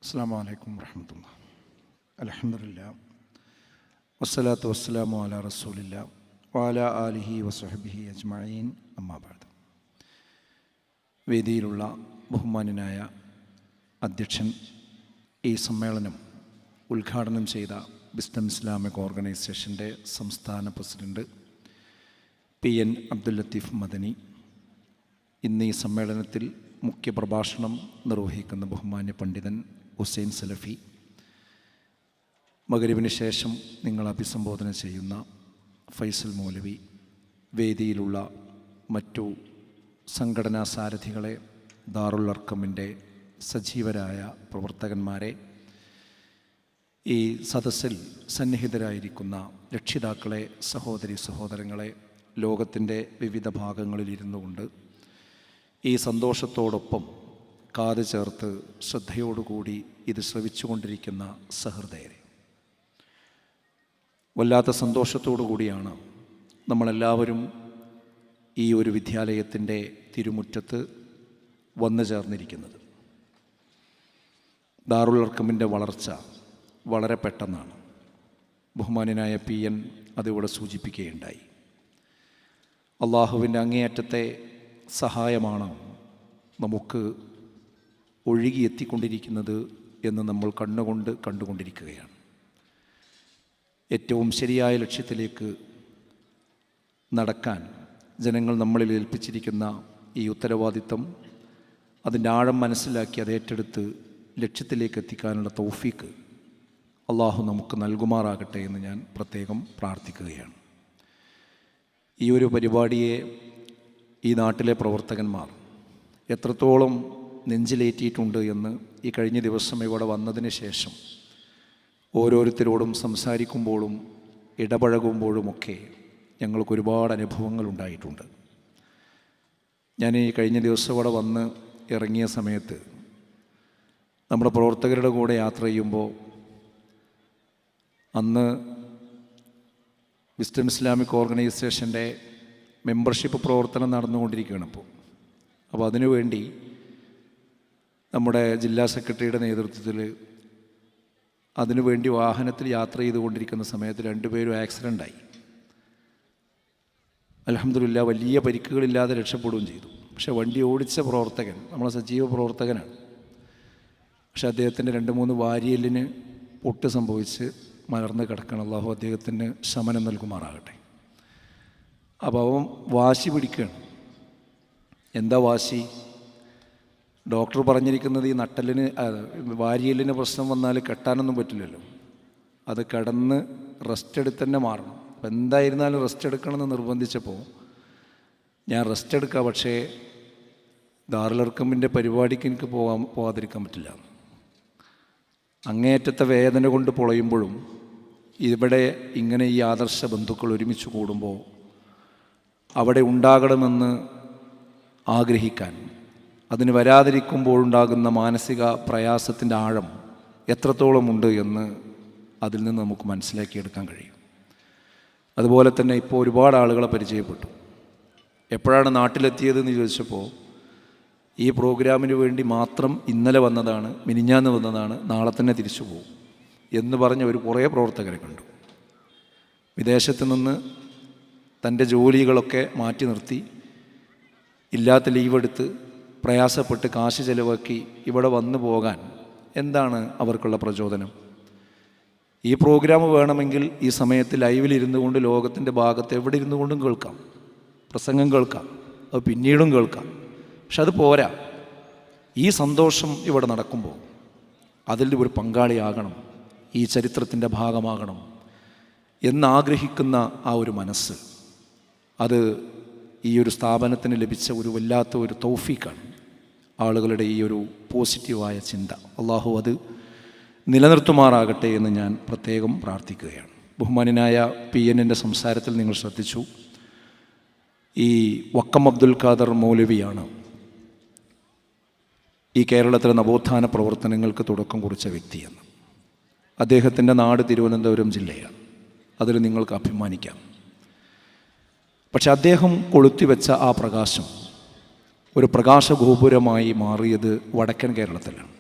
അസ്സലാമു അലൈക്കും വറഹ്മത്തുള്ളാഹി. അൽഹംദുലില്ലാഹ് വസ്സലാത്തു വസ്സലാമു അലാ റസൂലില്ലാഹ് വഅലാ ആലിഹി വസഹ്ബിഹി അജ്മഈൻ. അമ്മാ ബഅദ്. വേദിയിലുള്ള ബഹുമാന്യനായ അധ്യക്ഷൻ, ഈ സമ്മേളനം ഉദ്ഘാടനം ചെയ്ത വിസ്ഡം ഇസ്ലാമിക് ഓർഗനൈസേഷൻ്റെ സംസ്ഥാന പ്രസിഡന്റ് PN അബ്ദുൽ ലത്തീഫ് മദനി, ഇന്ന് ഈ സമ്മേളനത്തിൽ മുഖ്യപ്രഭാഷണം നിർവഹിക്കുന്ന ബഹുമാന്യ പണ്ഡിതൻ ഹുസൈൻ സലഫി, മഗ്‌രിബിന് ശേഷം നിങ്ങൾ അഭിസംബോധന ചെയ്യുന്ന ഫൈസൽ മൗലവി, വേദിയിലുള്ള മറ്റു സംഘടനാ സാരഥികളെ, ദാറുൽ അർക്കമിൻ്റെ സജീവരായ പ്രവർത്തകന്മാരെ, ഈ സദസ്സിൽ സന്നിഹിതരായിരിക്കുന്ന രക്ഷിതാക്കളെ, സഹോദരി സഹോദരങ്ങളെ, ലോകത്തിൻ്റെ വിവിധ ഭാഗങ്ങളിലിരുന്നു കൊണ്ട് ഈ സന്തോഷത്തോടൊപ്പം കാത് ചേർത്ത് ശ്രദ്ധയോടുകൂടി ഇത് ശ്രവിച്ചുകൊണ്ടിരിക്കുന്ന സഹൃദയരെ, വല്ലാത്ത സന്തോഷത്തോടു കൂടിയാണ് നമ്മളെല്ലാവരും ഈ ഒരു വിദ്യാലയത്തിൻ്റെ തിരുമുറ്റത്ത് വന്നു ചേർന്നിരിക്കുന്നത്. ദാറുൽ അർക്കമിൻ്റെ വളർച്ച വളരെ പെട്ടെന്നാണ്. ബഹുമാന്യനായ PN അതിവിടെ സൂചിപ്പിക്കുകയുണ്ടായി. അള്ളാഹുവിൻ്റെ അങ്ങേയറ്റത്തെ സഹായമാണ് നമുക്ക് ഒഴുകിയെത്തിക്കൊണ്ടിരിക്കുന്നത് എന്ന് നമ്മൾ കണ്ണുകൊണ്ട് കണ്ടുകൊണ്ടിരിക്കുകയാണ്. ഏറ്റവും ശരിയായ ലക്ഷ്യത്തിലേക്ക് നടക്കാൻ ജനങ്ങൾ നമ്മളിൽ ഏൽപ്പിച്ചിരിക്കുന്ന ഈ ഉത്തരവാദിത്തം, അതിൻ്റെ ആഴം മനസ്സിലാക്കി അത് ഏറ്റെടുത്ത് ലക്ഷ്യത്തിലേക്ക് എത്തിക്കാനുള്ള തൗഫീക്ക് അള്ളാഹു നമുക്ക് നൽകുമാറാകട്ടെ എന്ന് ഞാൻ പ്രത്യേകം പ്രാർത്ഥിക്കുകയാണ്. ഈ ഒരു പരിപാടിയെ ഈ നാട്ടിലെ പ്രവർത്തകന്മാർ എത്രത്തോളം നെഞ്ചിലേറ്റിയിട്ടുണ്ട് എന്ന് ഈ കഴിഞ്ഞ ദിവസം ഇവിടെ വന്നതിന് ശേഷം ഓരോരുത്തരോടും സംസാരിക്കുമ്പോഴും ഇടപഴകുമ്പോഴുമൊക്കെ ഞങ്ങൾക്ക് ഒരുപാട് അനുഭവങ്ങൾ ഉണ്ടായിട്ടുണ്ട്. ഞാൻ ഈ കഴിഞ്ഞ ദിവസം ഇവിടെ വന്ന് ഇറങ്ങിയ സമയത്ത് നമ്മുടെ പ്രവർത്തകരുടെ കൂടെ യാത്ര ചെയ്യുമ്പോൾ, അന്ന് വിസ്ഡം ഇസ്ലാമിക് ഓർഗനൈസേഷൻ്റെ മെമ്പർഷിപ്പ് പ്രവർത്തനം നടന്നുകൊണ്ടിരിക്കുകയാണ് അപ്പോൾ അതിനുവേണ്ടി നമ്മുടെ ജില്ലാ സെക്രട്ടറിയുടെ നേതൃത്വത്തിൽ അതിനുവേണ്ടി വാഹനത്തിൽ യാത്ര ചെയ്തുകൊണ്ടിരിക്കുന്ന സമയത്ത് 2 പേരും ആക്സിഡൻ്റായി. അൽഹംദുലില്ലാഹ് വലിയ പരിക്കുകളില്ലാതെ രക്ഷപ്പെടുകയും ചെയ്തു. പക്ഷേ വണ്ടി ഓടിച്ച പ്രവർത്തകൻ നമ്മളെ സജീവ പ്രവർത്തകനാണ്. പക്ഷേ അദ്ദേഹത്തിൻ്റെ 2-3 വാരിയെല്ലിന് പൊട്ട് സംഭവിച്ച് മലർന്ന് കിടക്കണം. അള്ളാഹു അദ്ദേഹത്തിന് ശമനം നൽകുമാറാകട്ടെ. അപ്പോൾ അവൻ വാശി പിടിക്കുകയാണ്. എന്താ വാശി? ഡോക്ടർ പറഞ്ഞിരിക്കുന്നത് ഈ നട്ടലിന് വാരിയെല്ലിന് പ്രശ്നം വന്നാൽ കെട്ടാനൊന്നും പറ്റില്ലല്ലോ, അത് കിടന്ന് റെസ്റ്റ് എടുത്ത് തന്നെ മാറണം. അപ്പം എന്തായിരുന്നാലും റെസ്റ്റ് എടുക്കണമെന്ന് നിർബന്ധിച്ചപ്പോൾ ഞാൻ റെസ്റ്റ് എടുക്കാം, പക്ഷേ ദാറുൽ അർക്കമിൻ്റെ പരിപാടിക്ക് എനിക്ക് പോകാതിരിക്കാൻ പറ്റില്ല. അങ്ങേയറ്റത്തെ വേദന കൊണ്ട് പൊളയുമ്പോഴും ഇവിടെ ഇങ്ങനെ ഈ ആദർശ ബന്ധുക്കൾ ഒരുമിച്ച് കൂടുമ്പോൾ അവിടെ ഉണ്ടാകണമെന്ന് ആഗ്രഹിക്കാൻ, അതിന് വരാതിരിക്കുമ്പോഴുണ്ടാകുന്ന മാനസിക പ്രയാസത്തിൻ്റെ ആഴം എത്രത്തോളമുണ്ട് എന്ന് അതിൽ നിന്ന് നമുക്ക് മനസ്സിലാക്കിയെടുക്കാൻ കഴിയും. അതുപോലെ തന്നെ ഇപ്പോൾ ഒരുപാട് ആളുകളെ പരിചയപ്പെട്ടു. എപ്പോഴാണ് നാട്ടിലെത്തിയതെന്ന് ചോദിച്ചപ്പോൾ ഈ പ്രോഗ്രാമിന് വേണ്ടി മാത്രം ഇന്നലെ വന്നതാണ്, മിനിഞ്ഞാന്ന് വന്നതാണ്, നാളെ തന്നെ തിരിച്ചു പോകും എന്ന് പറഞ്ഞ കുറേ പ്രവർത്തകരെ കണ്ടു. വിദേശത്ത് നിന്ന് തൻ്റെ ജോലികളൊക്കെ മാറ്റി നിർത്തി, ഇല്ലാത്ത ലീവെടുത്ത് പ്രയാസപ്പെട്ട് കാശ് ചെലവാക്കി ഇവിടെ വന്നു പോകാൻ എന്താണ് അവർക്കുള്ള പ്രചോദനം? ഈ പ്രോഗ്രാം വേണമെങ്കിൽ ഈ സമയത്ത് ലൈവിലിരുന്നു കൊണ്ട് ലോകത്തിൻ്റെ ഭാഗത്ത് എവിടെ ഇരുന്നു കൊണ്ടും കേൾക്കാം, പ്രസംഗം കേൾക്കാം, അത് പിന്നീടും കേൾക്കാം. പക്ഷെ അത് പോരാ. ഈ സന്തോഷം ഇവിടെ നടക്കുമ്പോൾ അതിൽ ഒരു പങ്കാളിയാകണം, ഈ ചരിത്രത്തിൻ്റെ ഭാഗമാകണം എന്നാഗ്രഹിക്കുന്ന ആ ഒരു മനസ്സ്, അത് ഈ ഒരു സ്ഥാപനത്തിന് ലഭിച്ച ഒരു വല്ലാത്ത ഒരു തൗഫീക്കാണ്. ആളുകളുടെ ഈ ഒരു പോസിറ്റീവായ ചിന്ത അള്ളാഹു അത് നിലനിർത്തുമാറാകട്ടെ എന്ന് ഞാൻ പ്രത്യേകം പ്രാർത്ഥിക്കുകയാണ്. ബഹുമാന്യനായ PNൻ്റെ സംസാരത്തിൽ നിങ്ങൾ ശ്രദ്ധിച്ചു, ഈ വക്കം അബ്ദുൽ ഖാദർ മൗലവിയാണ് ഈ കേരളത്തിലെ നവോത്ഥാന പ്രവർത്തനങ്ങൾക്ക് തുടക്കം കുറിച്ച വ്യക്തിയെന്ന്. അദ്ദേഹത്തിൻ്റെ നാട് തിരുവനന്തപുരം ജില്ലയാണ്, അതിൽ നിങ്ങൾക്ക് അഭിമാനിക്കാം. പക്ഷെ അദ്ദേഹം കൊളുത്തിവെച്ച ആ പ്രകാശം ഒരു പ്രകാശഗോപുരമായി മാറിയത് വടക്കൻ കേരളത്തിലാണ്.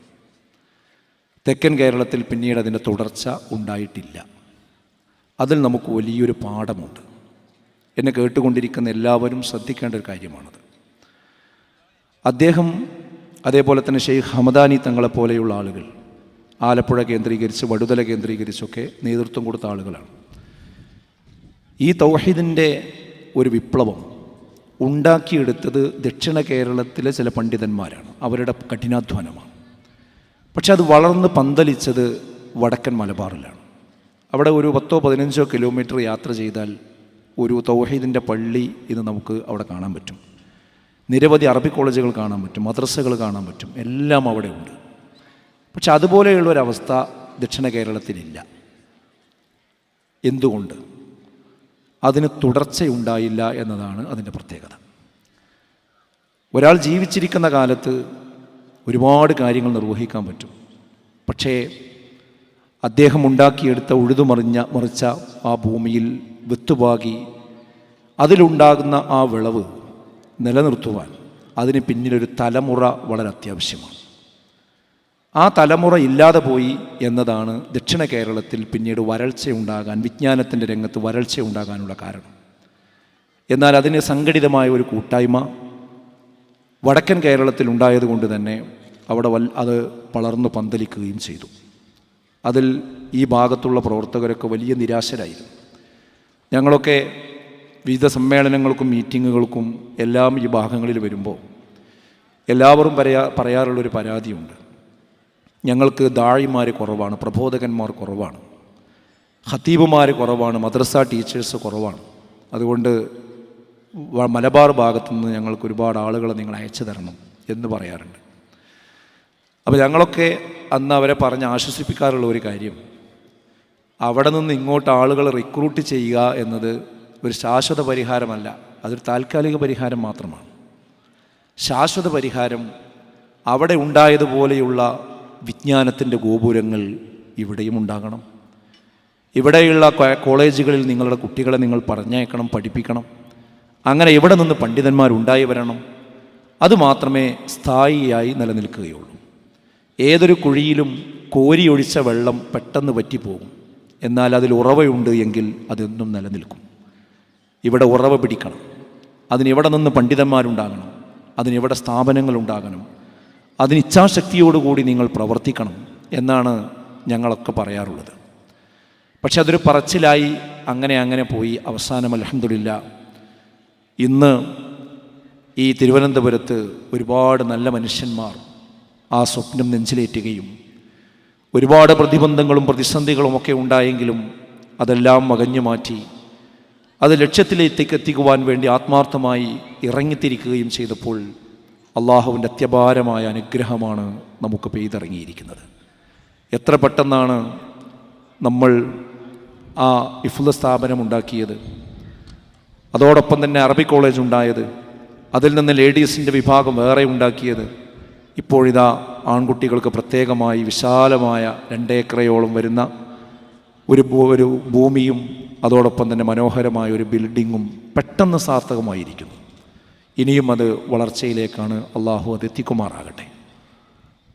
തെക്കൻ കേരളത്തിൽ പിന്നീട് അതിൻ്റെ തുടർച്ച ഉണ്ടായിട്ടില്ല. അതിൽ നമുക്ക് വലിയൊരു പാഠമുണ്ട്. എന്നെ കേട്ടുകൊണ്ടിരിക്കുന്ന എല്ലാവരും ശ്രദ്ധിക്കേണ്ട ഒരു കാര്യമാണത്. അദ്ദേഹം, അതേപോലെ തന്നെ ഷെയ്ഖ് ഹമദാനി തങ്ങളെപ്പോലെയുള്ള ആളുകൾ ആലപ്പുഴ കേന്ദ്രീകരിച്ച്, വടുതല കേന്ദ്രീകരിച്ചൊക്കെ നേതൃത്വം കൊടുത്ത ആളുകളാണ്. ഈ തൗഹീദിൻ്റെ ഒരു വിപ്ലവം ഉണ്ടാക്കിയെടുത്തത് ദക്ഷിണ കേരളത്തിലെ ചില പണ്ഡിതന്മാരാണ്, അവരുടെ കഠിനാധ്വാനമാണ്. പക്ഷെ അത് വളർന്ന് പന്തലിച്ചത് വടക്കൻ മലബാറിലാണ്. അവിടെ ഒരു 10-15 കിലോമീറ്റർ യാത്ര ചെയ്താൽ ഒരു തൗഹീദിൻ്റെ പള്ളി ഇന്ന് നമുക്ക് അവിടെ കാണാൻ പറ്റും. നിരവധി അറബി കോളേജുകൾ കാണാൻ പറ്റും, മദ്രസകൾ കാണാൻ പറ്റും, എല്ലാം അവിടെ ഉണ്ട്. പക്ഷെ അതുപോലെയുള്ളൊരവസ്ഥ ദക്ഷിണ കേരളത്തിലില്ല. എന്തുകൊണ്ട്? അതിന് തുടർച്ചയുണ്ടായില്ല എന്നതാണ് അതിൻ്റെ പ്രത്യേകത. ഒരാൾ ജീവിച്ചിരിക്കുന്ന കാലത്ത് ഒരുപാട് കാര്യങ്ങൾ നിർവഹിക്കാൻ പറ്റും. പക്ഷേ അദ്ദേഹം ഉണ്ടാക്കിയെടുത്ത മറിച്ച ആ ഭൂമിയിൽ വിത്തുപാകി അതിലുണ്ടാകുന്ന ആ വിളവ് നിലനിർത്തുവാൻ അതിന് പിന്നിലൊരു തലമുറ വളരെ അത്യാവശ്യമാണ്. ആ തലമുറ ഇല്ലാതെ പോയി എന്നതാണ് ദക്ഷിണ കേരളത്തിൽ പിന്നീട് വരൾച്ചയുണ്ടാകാൻ, വിജ്ഞാനത്തിൻ്റെ രംഗത്ത് വരൾച്ചയുണ്ടാകാനുള്ള കാരണം. എന്നാൽ അതിന് സംഘടിതമായ ഒരു കൂട്ടായ്മ വടക്കൻ കേരളത്തിൽ ഉണ്ടായതുകൊണ്ട് തന്നെ അവിടെ അത് വളർന്നു പന്തലിക്കുകയും ചെയ്തു. അതിൽ ഈ ഭാഗത്തുള്ള പ്രവർത്തകരൊക്കെ വലിയ നിരാശരായിരുന്നു. ഞങ്ങളൊക്കെ വിവിധ സമ്മേളനങ്ങൾക്കും മീറ്റിങ്ങുകൾക്കും എല്ലാം ഈ ഭാഗങ്ങളിൽ വരുമ്പോൾ എല്ലാവരും പറയാറുള്ളൊരു പരാതിയുണ്ട്. ഞങ്ങൾക്ക് ദാഴിമാർ കുറവാണ്, പ്രബോധകന്മാർ കുറവാണ്, ഖത്തീബുമാർ കുറവാണ്, മദ്രസ ടീച്ചേഴ്സ് കുറവാണ്. അതുകൊണ്ട് മലബാർ ഭാഗത്തുനിന്ന് ഞങ്ങൾക്ക് ഒരുപാട് ആളുകളെ നിങ്ങൾ അയച്ചു തരണം എന്ന് പറയാറുണ്ട്. അപ്പോൾ ഞങ്ങളൊക്കെ അന്ന് അവരെ പറഞ്ഞ് ആശ്വസിപ്പിക്കാറുള്ള ഒരു കാര്യം, അവിടെ നിന്ന് ഇങ്ങോട്ട് ആളുകളെ റിക്രൂട്ട് ചെയ്യുക എന്നത് ഒരു ശാശ്വത പരിഹാരമല്ല, അതൊരു താൽക്കാലിക പരിഹാരം മാത്രമാണ്. ശാശ്വത പരിഹാരം അവിടെ ഉണ്ടായതുപോലെയുള്ള വിജ്ഞാനത്തിൻ്റെ ഗോപുരങ്ങൾ ഇവിടെയും ഉണ്ടാകണം. ഇവിടെയുള്ള കോളേജുകളിൽ നിങ്ങളുടെ കുട്ടികളെ നിങ്ങൾ പറഞ്ഞയക്കണം, പഠിപ്പിക്കണം. അങ്ങനെ ഇവിടെ നിന്ന് പണ്ഡിതന്മാരുണ്ടായി വരണം. അതുമാത്രമേ സ്ഥായിയായി നിലനിൽക്കുകയുള്ളൂ. ഏതൊരു കുഴിയിലും കോരിയൊഴിച്ച വെള്ളം പെട്ടെന്ന് വറ്റിപ്പോകും. എന്നാൽ അതിൽ ഉറവയുണ്ട് എങ്കിൽ അതെന്നും നിലനിൽക്കും. ഇവിടെ ഉറവ പിടിക്കണം. അതിനിവിടെ നിന്ന് പണ്ഡിതന്മാരുണ്ടാകണം, അതിനിവിടെ സ്ഥാപനങ്ങളുണ്ടാകണം, അതിന് ഇച്ഛാശക്തിയോടുകൂടി നിങ്ങൾ പ്രവർത്തിക്കണം എന്നാണ് ഞങ്ങളൊക്കെ പറയാറുള്ളത്. പക്ഷെ അതൊരു പറച്ചിലായി അങ്ങനെ പോയി. അവസാനം അൽഹംദുലില്ലാഹ് ഇന്ന് ഈ തിരുവനന്തപുരത്ത് ഒരുപാട് നല്ല മനുഷ്യന്മാർ ആ സ്വപ്നം നെഞ്ചിലേറ്റുകയും ഒരുപാട് പ്രതിബന്ധങ്ങളും പ്രതിസന്ധികളും ഒക്കെ ഉണ്ടായെങ്കിലും അതെല്ലാം മകഞ്ഞു മാറ്റി അത് ലക്ഷ്യത്തിലേക്ക് എത്തിക്കുവാൻ വേണ്ടി ആത്മാർത്ഥമായി ഇറങ്ങിത്തിരിക്കുകയും ചെയ്തപ്പോൾ അള്ളാഹുവിൻ്റെ അത്യപാരമായ അനുഗ്രഹമാണ് നമുക്ക് പെയ്തിറങ്ങിയിരിക്കുന്നത്. എത്ര പെട്ടെന്നാണ് നമ്മൾ ആ ഹിഫ്ള് സ്ഥാപനം ഉണ്ടാക്കിയത്, അതോടൊപ്പം തന്നെ അറബി കോളേജ് ഉണ്ടായത്, അതിൽ നിന്ന് ലേഡീസിൻ്റെ വിഭാഗം വേറെ ഉണ്ടാക്കിയത്. ഇപ്പോഴിതാ ആൺകുട്ടികൾക്ക് പ്രത്യേകമായി വിശാലമായ 2 ഏക്കറയോളം വരുന്ന ഒരു ഭൂമിയും അതോടൊപ്പം തന്നെ മനോഹരമായ ഒരു ബിൽഡിങ്ങും പെട്ടെന്ന് സാർത്ഥകമായിരിക്കുന്നു. ഇനിയും അത് വളർച്ചയിലേക്കാണ്. അള്ളാഹു അത് എത്തിക്കുമാറാകട്ടെ.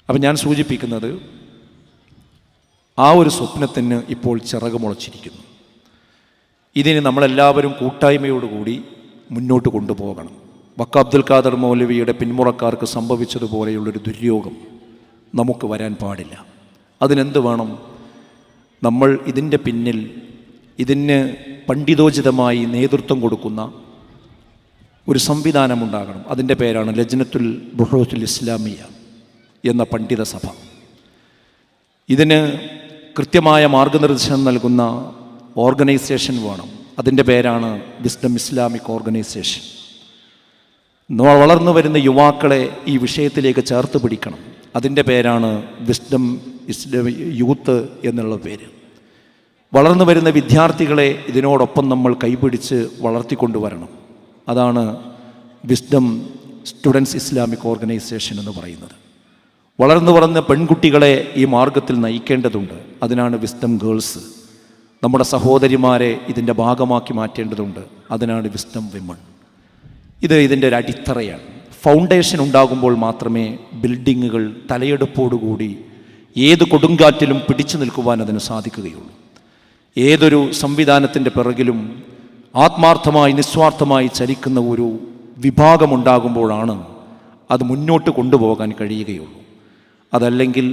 അപ്പം ഞാൻ സൂചിപ്പിക്കുന്നത് ആ ഒരു സ്വപ്നത്തിന് ഇപ്പോൾ ചിറക് മുളച്ചിരിക്കുന്നു. ഇതിന് നമ്മളെല്ലാവരും കൂട്ടായ്മയോടുകൂടി മുന്നോട്ട് കൊണ്ടുപോകണം. വക്ക അബ്ദുൽ ഖാദർ മൗലവിയുടെ പിന്മുറക്കാർക്ക് സംഭവിച്ചതുപോലെയുള്ളൊരു ദുര്യോഗം നമുക്ക് വരാൻ പാടില്ല. അതിനെന്ത് വേണം? നമ്മൾ ഇതിൻ്റെ പിന്നിൽ ഇതിന് പണ്ഡിതോചിതമായി നേതൃത്വം കൊടുക്കുന്ന ഒരു സംവിധാനമുണ്ടാകണം. അതിൻ്റെ പേരാണ് ലജ്നത്തുൽ ബുഹൂത്തുൽ ഇസ്ലാമിയ എന്ന പണ്ഡിത സഭ. ഇതിന് കൃത്യമായ മാർഗനിർദ്ദേശം നൽകുന്ന ഓർഗനൈസേഷൻ വേണം. അതിൻ്റെ പേരാണ് വിസ്ഡം ഇസ്ലാമിക് ഓർഗനൈസേഷൻ. വളർന്നു വരുന്ന യുവാക്കളെ ഈ വിഷയത്തിലേക്ക് ചേർത്ത് പിടിക്കണം. അതിൻ്റെ പേരാണ് വിസ്ഡം യൂത്ത് എന്നുള്ള പേര്. വളർന്നു വരുന്ന വിദ്യാർത്ഥികളെ ഇതിനോടൊപ്പം നമ്മൾ കൈപിടിച്ച് വളർത്തിക്കൊണ്ടുവരണം. അതാണ് വിസ്ഡം സ്റ്റുഡൻസ് ഇസ്ലാമിക് ഓർഗനൈസേഷൻ എന്ന് പറയുന്നത്. വളർന്നു പെൺകുട്ടികളെ ഈ മാർഗത്തിൽ നയിക്കേണ്ടതുണ്ട്. അതിനാണ് വിസ്ഡം ഗേൾസ്. നമ്മുടെ സഹോദരിമാരെ ഇതിൻ്റെ ഭാഗമാക്കി മാറ്റേണ്ടതുണ്ട്. അതിനാണ് വിസ്ഡം വിമൺ. ഇതിൻ്റെ ഒരു അടിത്തറയാണ്. ഫൗണ്ടേഷൻ ഉണ്ടാകുമ്പോൾ മാത്രമേ ബിൽഡിങ്ങുകൾ തലയെടുപ്പോടുകൂടി ഏത് കൊടുങ്കാറ്റിലും പിടിച്ചു നിൽക്കുവാൻ അതിന് സാധിക്കുകയുള്ളൂ. ഏതൊരു സംവിധാനത്തിൻ്റെ പിറകിലും ആത്മാർത്ഥമായി നിസ്വാർത്ഥമായി ചലിക്കുന്ന ഒരു വിഭാഗമുണ്ടാകുമ്പോഴാണ് അത് മുന്നോട്ട് കൊണ്ടുപോകാൻ കഴിയുകയുള്ളൂ. അതല്ലെങ്കിൽ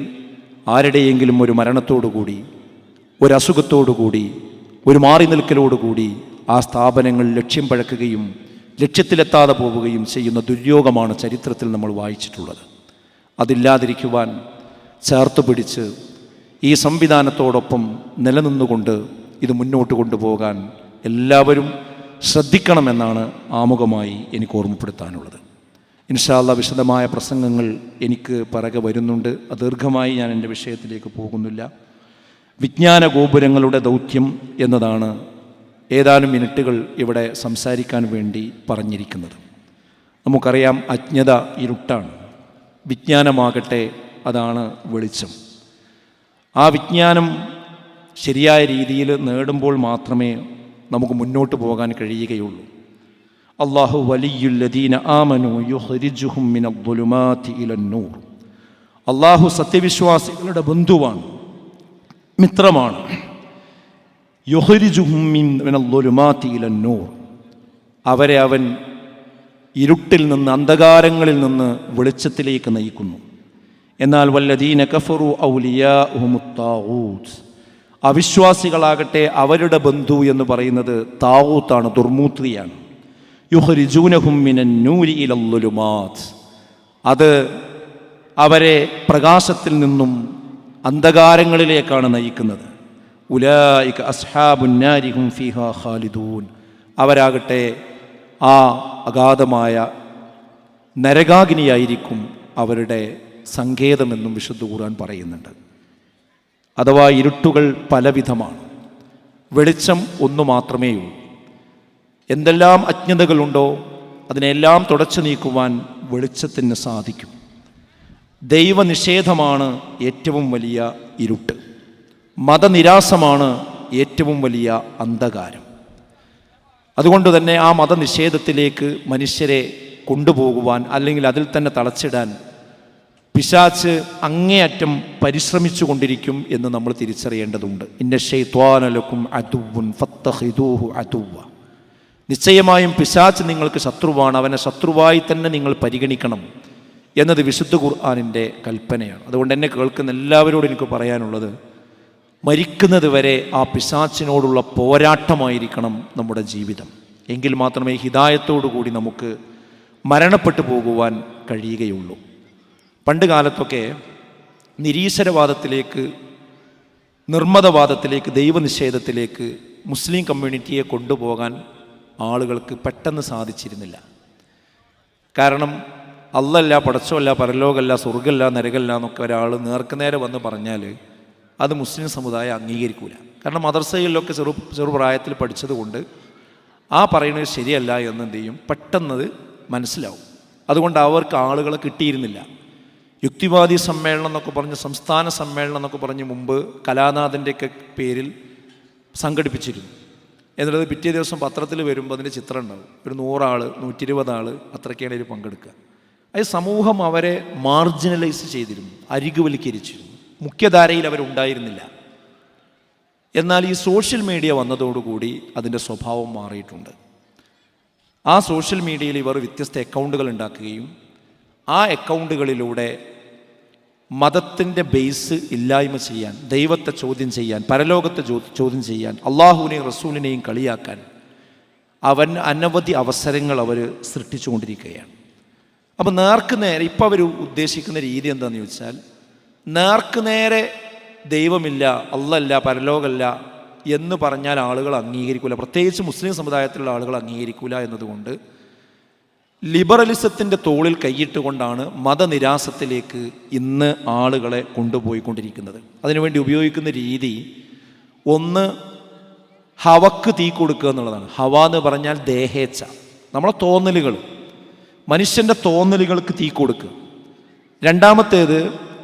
ആരുടെയെങ്കിലും ഒരു മരണത്തോടുകൂടി, ഒരു അസുഖത്തോടുകൂടി, ഒരു മാറി നിൽക്കലോടുകൂടി ആ സ്ഥാപനങ്ങൾ ലക്ഷ്യം പഴക്കുകയും ലക്ഷ്യത്തിലെത്താതെ പോവുകയും ചെയ്യുന്ന ദുര്യോഗമാണ് ചരിത്രത്തിൽ നമ്മൾ വായിച്ചിട്ടുള്ളത്. അതില്ലാതിരിക്കുവാൻ ചേർത്ത് പിടിച്ച് ഈ സംവിധാനത്തോടൊപ്പം നിലനിന്നുകൊണ്ട് ഇത് മുന്നോട്ട് കൊണ്ടുപോകാൻ എല്ലാവരും ശ്രദ്ധിക്കണമെന്നാണ് ആമുഖമായി എനിക്ക് ഓർമ്മപ്പെടുത്താനുള്ളത്. ഇൻഷാ അല്ലാഹ് വിശദമായ പ്രസംഗങ്ങൾ എനിക്ക് പിറകെ വരുന്നുണ്ട്. ദീർഘമായി ഞാൻ എൻ്റെ വിഷയത്തിലേക്ക് പോകുന്നില്ല. വിജ്ഞാന ഗോപുരങ്ങളുടെ ദൗത്യം എന്നതാണ് ഏതാനും മിനിറ്റുകൾ ഇവിടെ സംസാരിക്കാൻ വേണ്ടി പറഞ്ഞിരിക്കുന്നത്. നമുക്കറിയാം, അജ്ഞത ഇരുട്ടാണ്, വിജ്ഞാനമാകട്ടെ അതാണ് വെളിച്ചം. ആ വിജ്ഞാനം ശരിയായ രീതിയിൽ നേടുമ്പോൾ മാത്രമേ നമുക്ക് മുന്നോട്ട് പോകാൻ കഴിയുകയുള്ളൂ. അല്ലാഹു വലിയുല്ലദീന ആമനു യുഖ്രിജുഹും മിനദ്ദുലുമാതി ഇലന്നൂർ. അല്ലാഹു സത്യവിശ്വാസികളുടെ ബന്ധുവാണ്, മിത്രമാണ്. യുഖ്രിജുഹും മിനദ്ദുലുമാതി ഇലന്നൂർ. അവരെ അവൻ ഇരുട്ടിൽ നിന്ന്, അന്ധകാരങ്ങളിൽ നിന്ന് വെളിച്ചത്തിലേക്ക് നയിക്കുന്നു. എന്നാൽ വല്ലദീന കഫറു ഔലിയാഉഹുമുത് താഗൂത്ത്. അവിശ്വാസികളാകട്ടെ അവരുടെ ബന്ധു എന്ന് പറയുന്നത് താഗൂത്താണ്, ദുർമൂത്രിയാണ്. യുഖ്രിജൂനഹും മിനന്നൂരി ഇലദ്ദുലുമാത്. അത് അവരെ പ്രകാശത്തിൽ നിന്നും അന്ധകാരങ്ങളിലേക്കാണ് നയിക്കുന്നത്. ഉലൈക അസ്ഹാബുന്നാരി ഹും ഫീഹാ ഖാലിദൂൻ. അവരാകട്ടെ ആ അഗാധമായ നരകാഗ്നിയായിരിക്കും അവരുടെ സങ്കേതമെന്നും വിശുദ്ധ ഖുർആൻ പറയുന്നുണ്ട്. അഥവാ ഇരുട്ടുകൾ പലവിധമാണ്, വെളിച്ചം ഒന്നു മാത്രമേയുള്ളൂ. എന്തെല്ലാം അജ്ഞതകളുണ്ടോ അതിനെല്ലാം തുടച്ചു നീക്കുവാൻ വെളിച്ചത്തിന് സാധിക്കും. ദൈവനിഷേധമാണ് ഏറ്റവും വലിയ ഇരുട്ട്, മതനിരാസമാണ് ഏറ്റവും വലിയ അന്ധകാരം. അതുകൊണ്ട് തന്നെ ആ മതനിഷേധത്തിലേക്ക് മനുഷ്യരെ കൊണ്ടുപോകുവാൻ, അല്ലെങ്കിൽ അതിൽ തന്നെ തളച്ചിടാൻ പിശാച് അങ്ങേയറ്റം പരിശ്രമിച്ചു കൊണ്ടിരിക്കും എന്ന് നമ്മൾ തിരിച്ചറിയേണ്ടതുണ്ട്. ഇന്ന ശൈത്വാന ലക്കും അദുവ്വുൻ ഫത്തഖിദൂഹു അദുവ്വ. നിശ്ചയമായും പിശാച് നിങ്ങൾക്ക് ശത്രുവാണ്, അവനെ ശത്രുവായി തന്നെ നിങ്ങൾ പരിഗണിക്കണം എന്നത് വിശുദ്ധ ഖുർആനിൻ്റെ കൽപ്പനയാണ്. അതുകൊണ്ട് എന്നെ കേൾക്കുന്ന എല്ലാവരോടും എനിക്ക് പറയാനുള്ളത്, മരിക്കുന്നത് വരെ ആ പിശാചിനോടുള്ള പോരാട്ടമായിരിക്കണം നമ്മുടെ ജീവിതം. എങ്കിൽ മാത്രമേ ഹിദായത്തോടു കൂടി നമുക്ക് മരണപ്പെട്ടു പോകുവാൻ കഴിയുകയുള്ളൂ. പണ്ട് കാലത്തൊക്കെ നിരീശ്വരവാദത്തിലേക്ക്, നിർമ്മതവാദത്തിലേക്ക്, ദൈവനിഷേധത്തിലേക്ക് മുസ്ലിം കമ്മ്യൂണിറ്റിയെ കൊണ്ടുപോകാൻ ആളുകൾക്ക് പെട്ടെന്ന് സാധിച്ചിരുന്നില്ല. കാരണം അല്ലല്ല, പടച്ചമല്ല, പരലോകമല്ല, സ്വർഗ്ഗമല്ല, നരകമല്ല എന്നൊക്കെ ഒരാൾ നേർക്കുനേരെ വന്ന് പറഞ്ഞാൽ അത് മുസ്ലിം സമുദായം അംഗീകരിക്കൂല. കാരണം മദർസയിലൊക്കെ ചെറുപ്രായത്തിൽ പഠിച്ചതുകൊണ്ട് ആ പറയുന്നത് ശരിയല്ല എന്ന് എന്ത് ചെയ്യും, പെട്ടെന്നത് മനസ്സിലാവും. അതുകൊണ്ട് അവർക്ക് ആളുകളെ കിട്ടിയിരുന്നില്ല. യുക്തിവാദി സമ്മേളനം എന്നൊക്കെ പറഞ്ഞ്, സംസ്ഥാന സമ്മേളനം എന്നൊക്കെ പറഞ്ഞ് മുമ്പ് കലാനാഥൻ്റെയൊക്കെ പേരിൽ സംഘടിപ്പിച്ചിരുന്നു. എന്നുള്ളത് പിറ്റേ ദിവസം പത്രത്തിൽ വരുമ്പോൾ അതിൻ്റെ ചിത്രം ഉണ്ടാവും. ഒരു 100 ആൾ, 120 ആൾ അത്രയ്ക്കാണ് ഇതിൽ പങ്കെടുക്കുക. അത് സമൂഹം അവരെ മാർജിനലൈസ് ചെയ്തിരുന്നു, അരികുവൽക്കരിച്ചിരുന്നു, മുഖ്യധാരയിൽ അവരുണ്ടായിരുന്നില്ല. എന്നാൽ ഈ സോഷ്യൽ മീഡിയ വന്നതോടുകൂടി അതിൻ്റെ സ്വഭാവം മാറിയിട്ടുണ്ട്. ആ സോഷ്യൽ മീഡിയയിൽ ഇവർ വ്യത്യസ്ത അക്കൗണ്ടുകൾ ഉണ്ടാക്കുകയും ആ അക്കൗണ്ടുകളിലൂടെ മതത്തിൻ്റെ ബേസ് ഇല്ലായ്മ ചെയ്യാൻ, ദൈവത്തെ ചോദ്യം ചെയ്യാൻ, പരലോകത്തെ ചോദ്യം ചെയ്യാൻ, അള്ളാഹുവിനെയും റസൂലിനെയും കളിയാക്കാൻ അനവധി അവസരങ്ങൾ അവർ സൃഷ്ടിച്ചു കൊണ്ടിരിക്കുകയാണ്. അപ്പോൾ നേർക്കുനേരെ ഇപ്പോൾ അവർ ഉദ്ദേശിക്കുന്ന രീതി എന്താണെന്ന് ചോദിച്ചാൽ, നേർക്കുനേരെ ദൈവമില്ല, അള്ളല്ല, പരലോകമല്ല എന്ന് പറഞ്ഞാൽ ആളുകൾ അംഗീകരിക്കില്ല. പ്രത്യേകിച്ച് മുസ്ലിം സമുദായത്തിലുള്ള ആളുകൾ അംഗീകരിക്കില്ല എന്നതുകൊണ്ട് ലിബറലിസത്തിൻ്റെ തോളിൽ കൈയിട്ടുകൊണ്ടാണ് മതനിരാസത്തിലേക്ക് ഇന്ന് ആളുകളെ കൊണ്ടുപോയിക്കൊണ്ടിരിക്കുന്നത്. അതിനുവേണ്ടി ഉപയോഗിക്കുന്ന രീതി, ഒന്ന് ഹവക്ക് തീ കൊടുക്കുക എന്നുള്ളതാണ്. ഹവ എന്ന് പറഞ്ഞാൽ ദേഹേച്ഛ, നമ്മളെ തോന്നലുകൾ, മനുഷ്യൻ്റെ തോന്നലുകൾക്ക് തീ കൊടുക്കുക. രണ്ടാമത്തേത്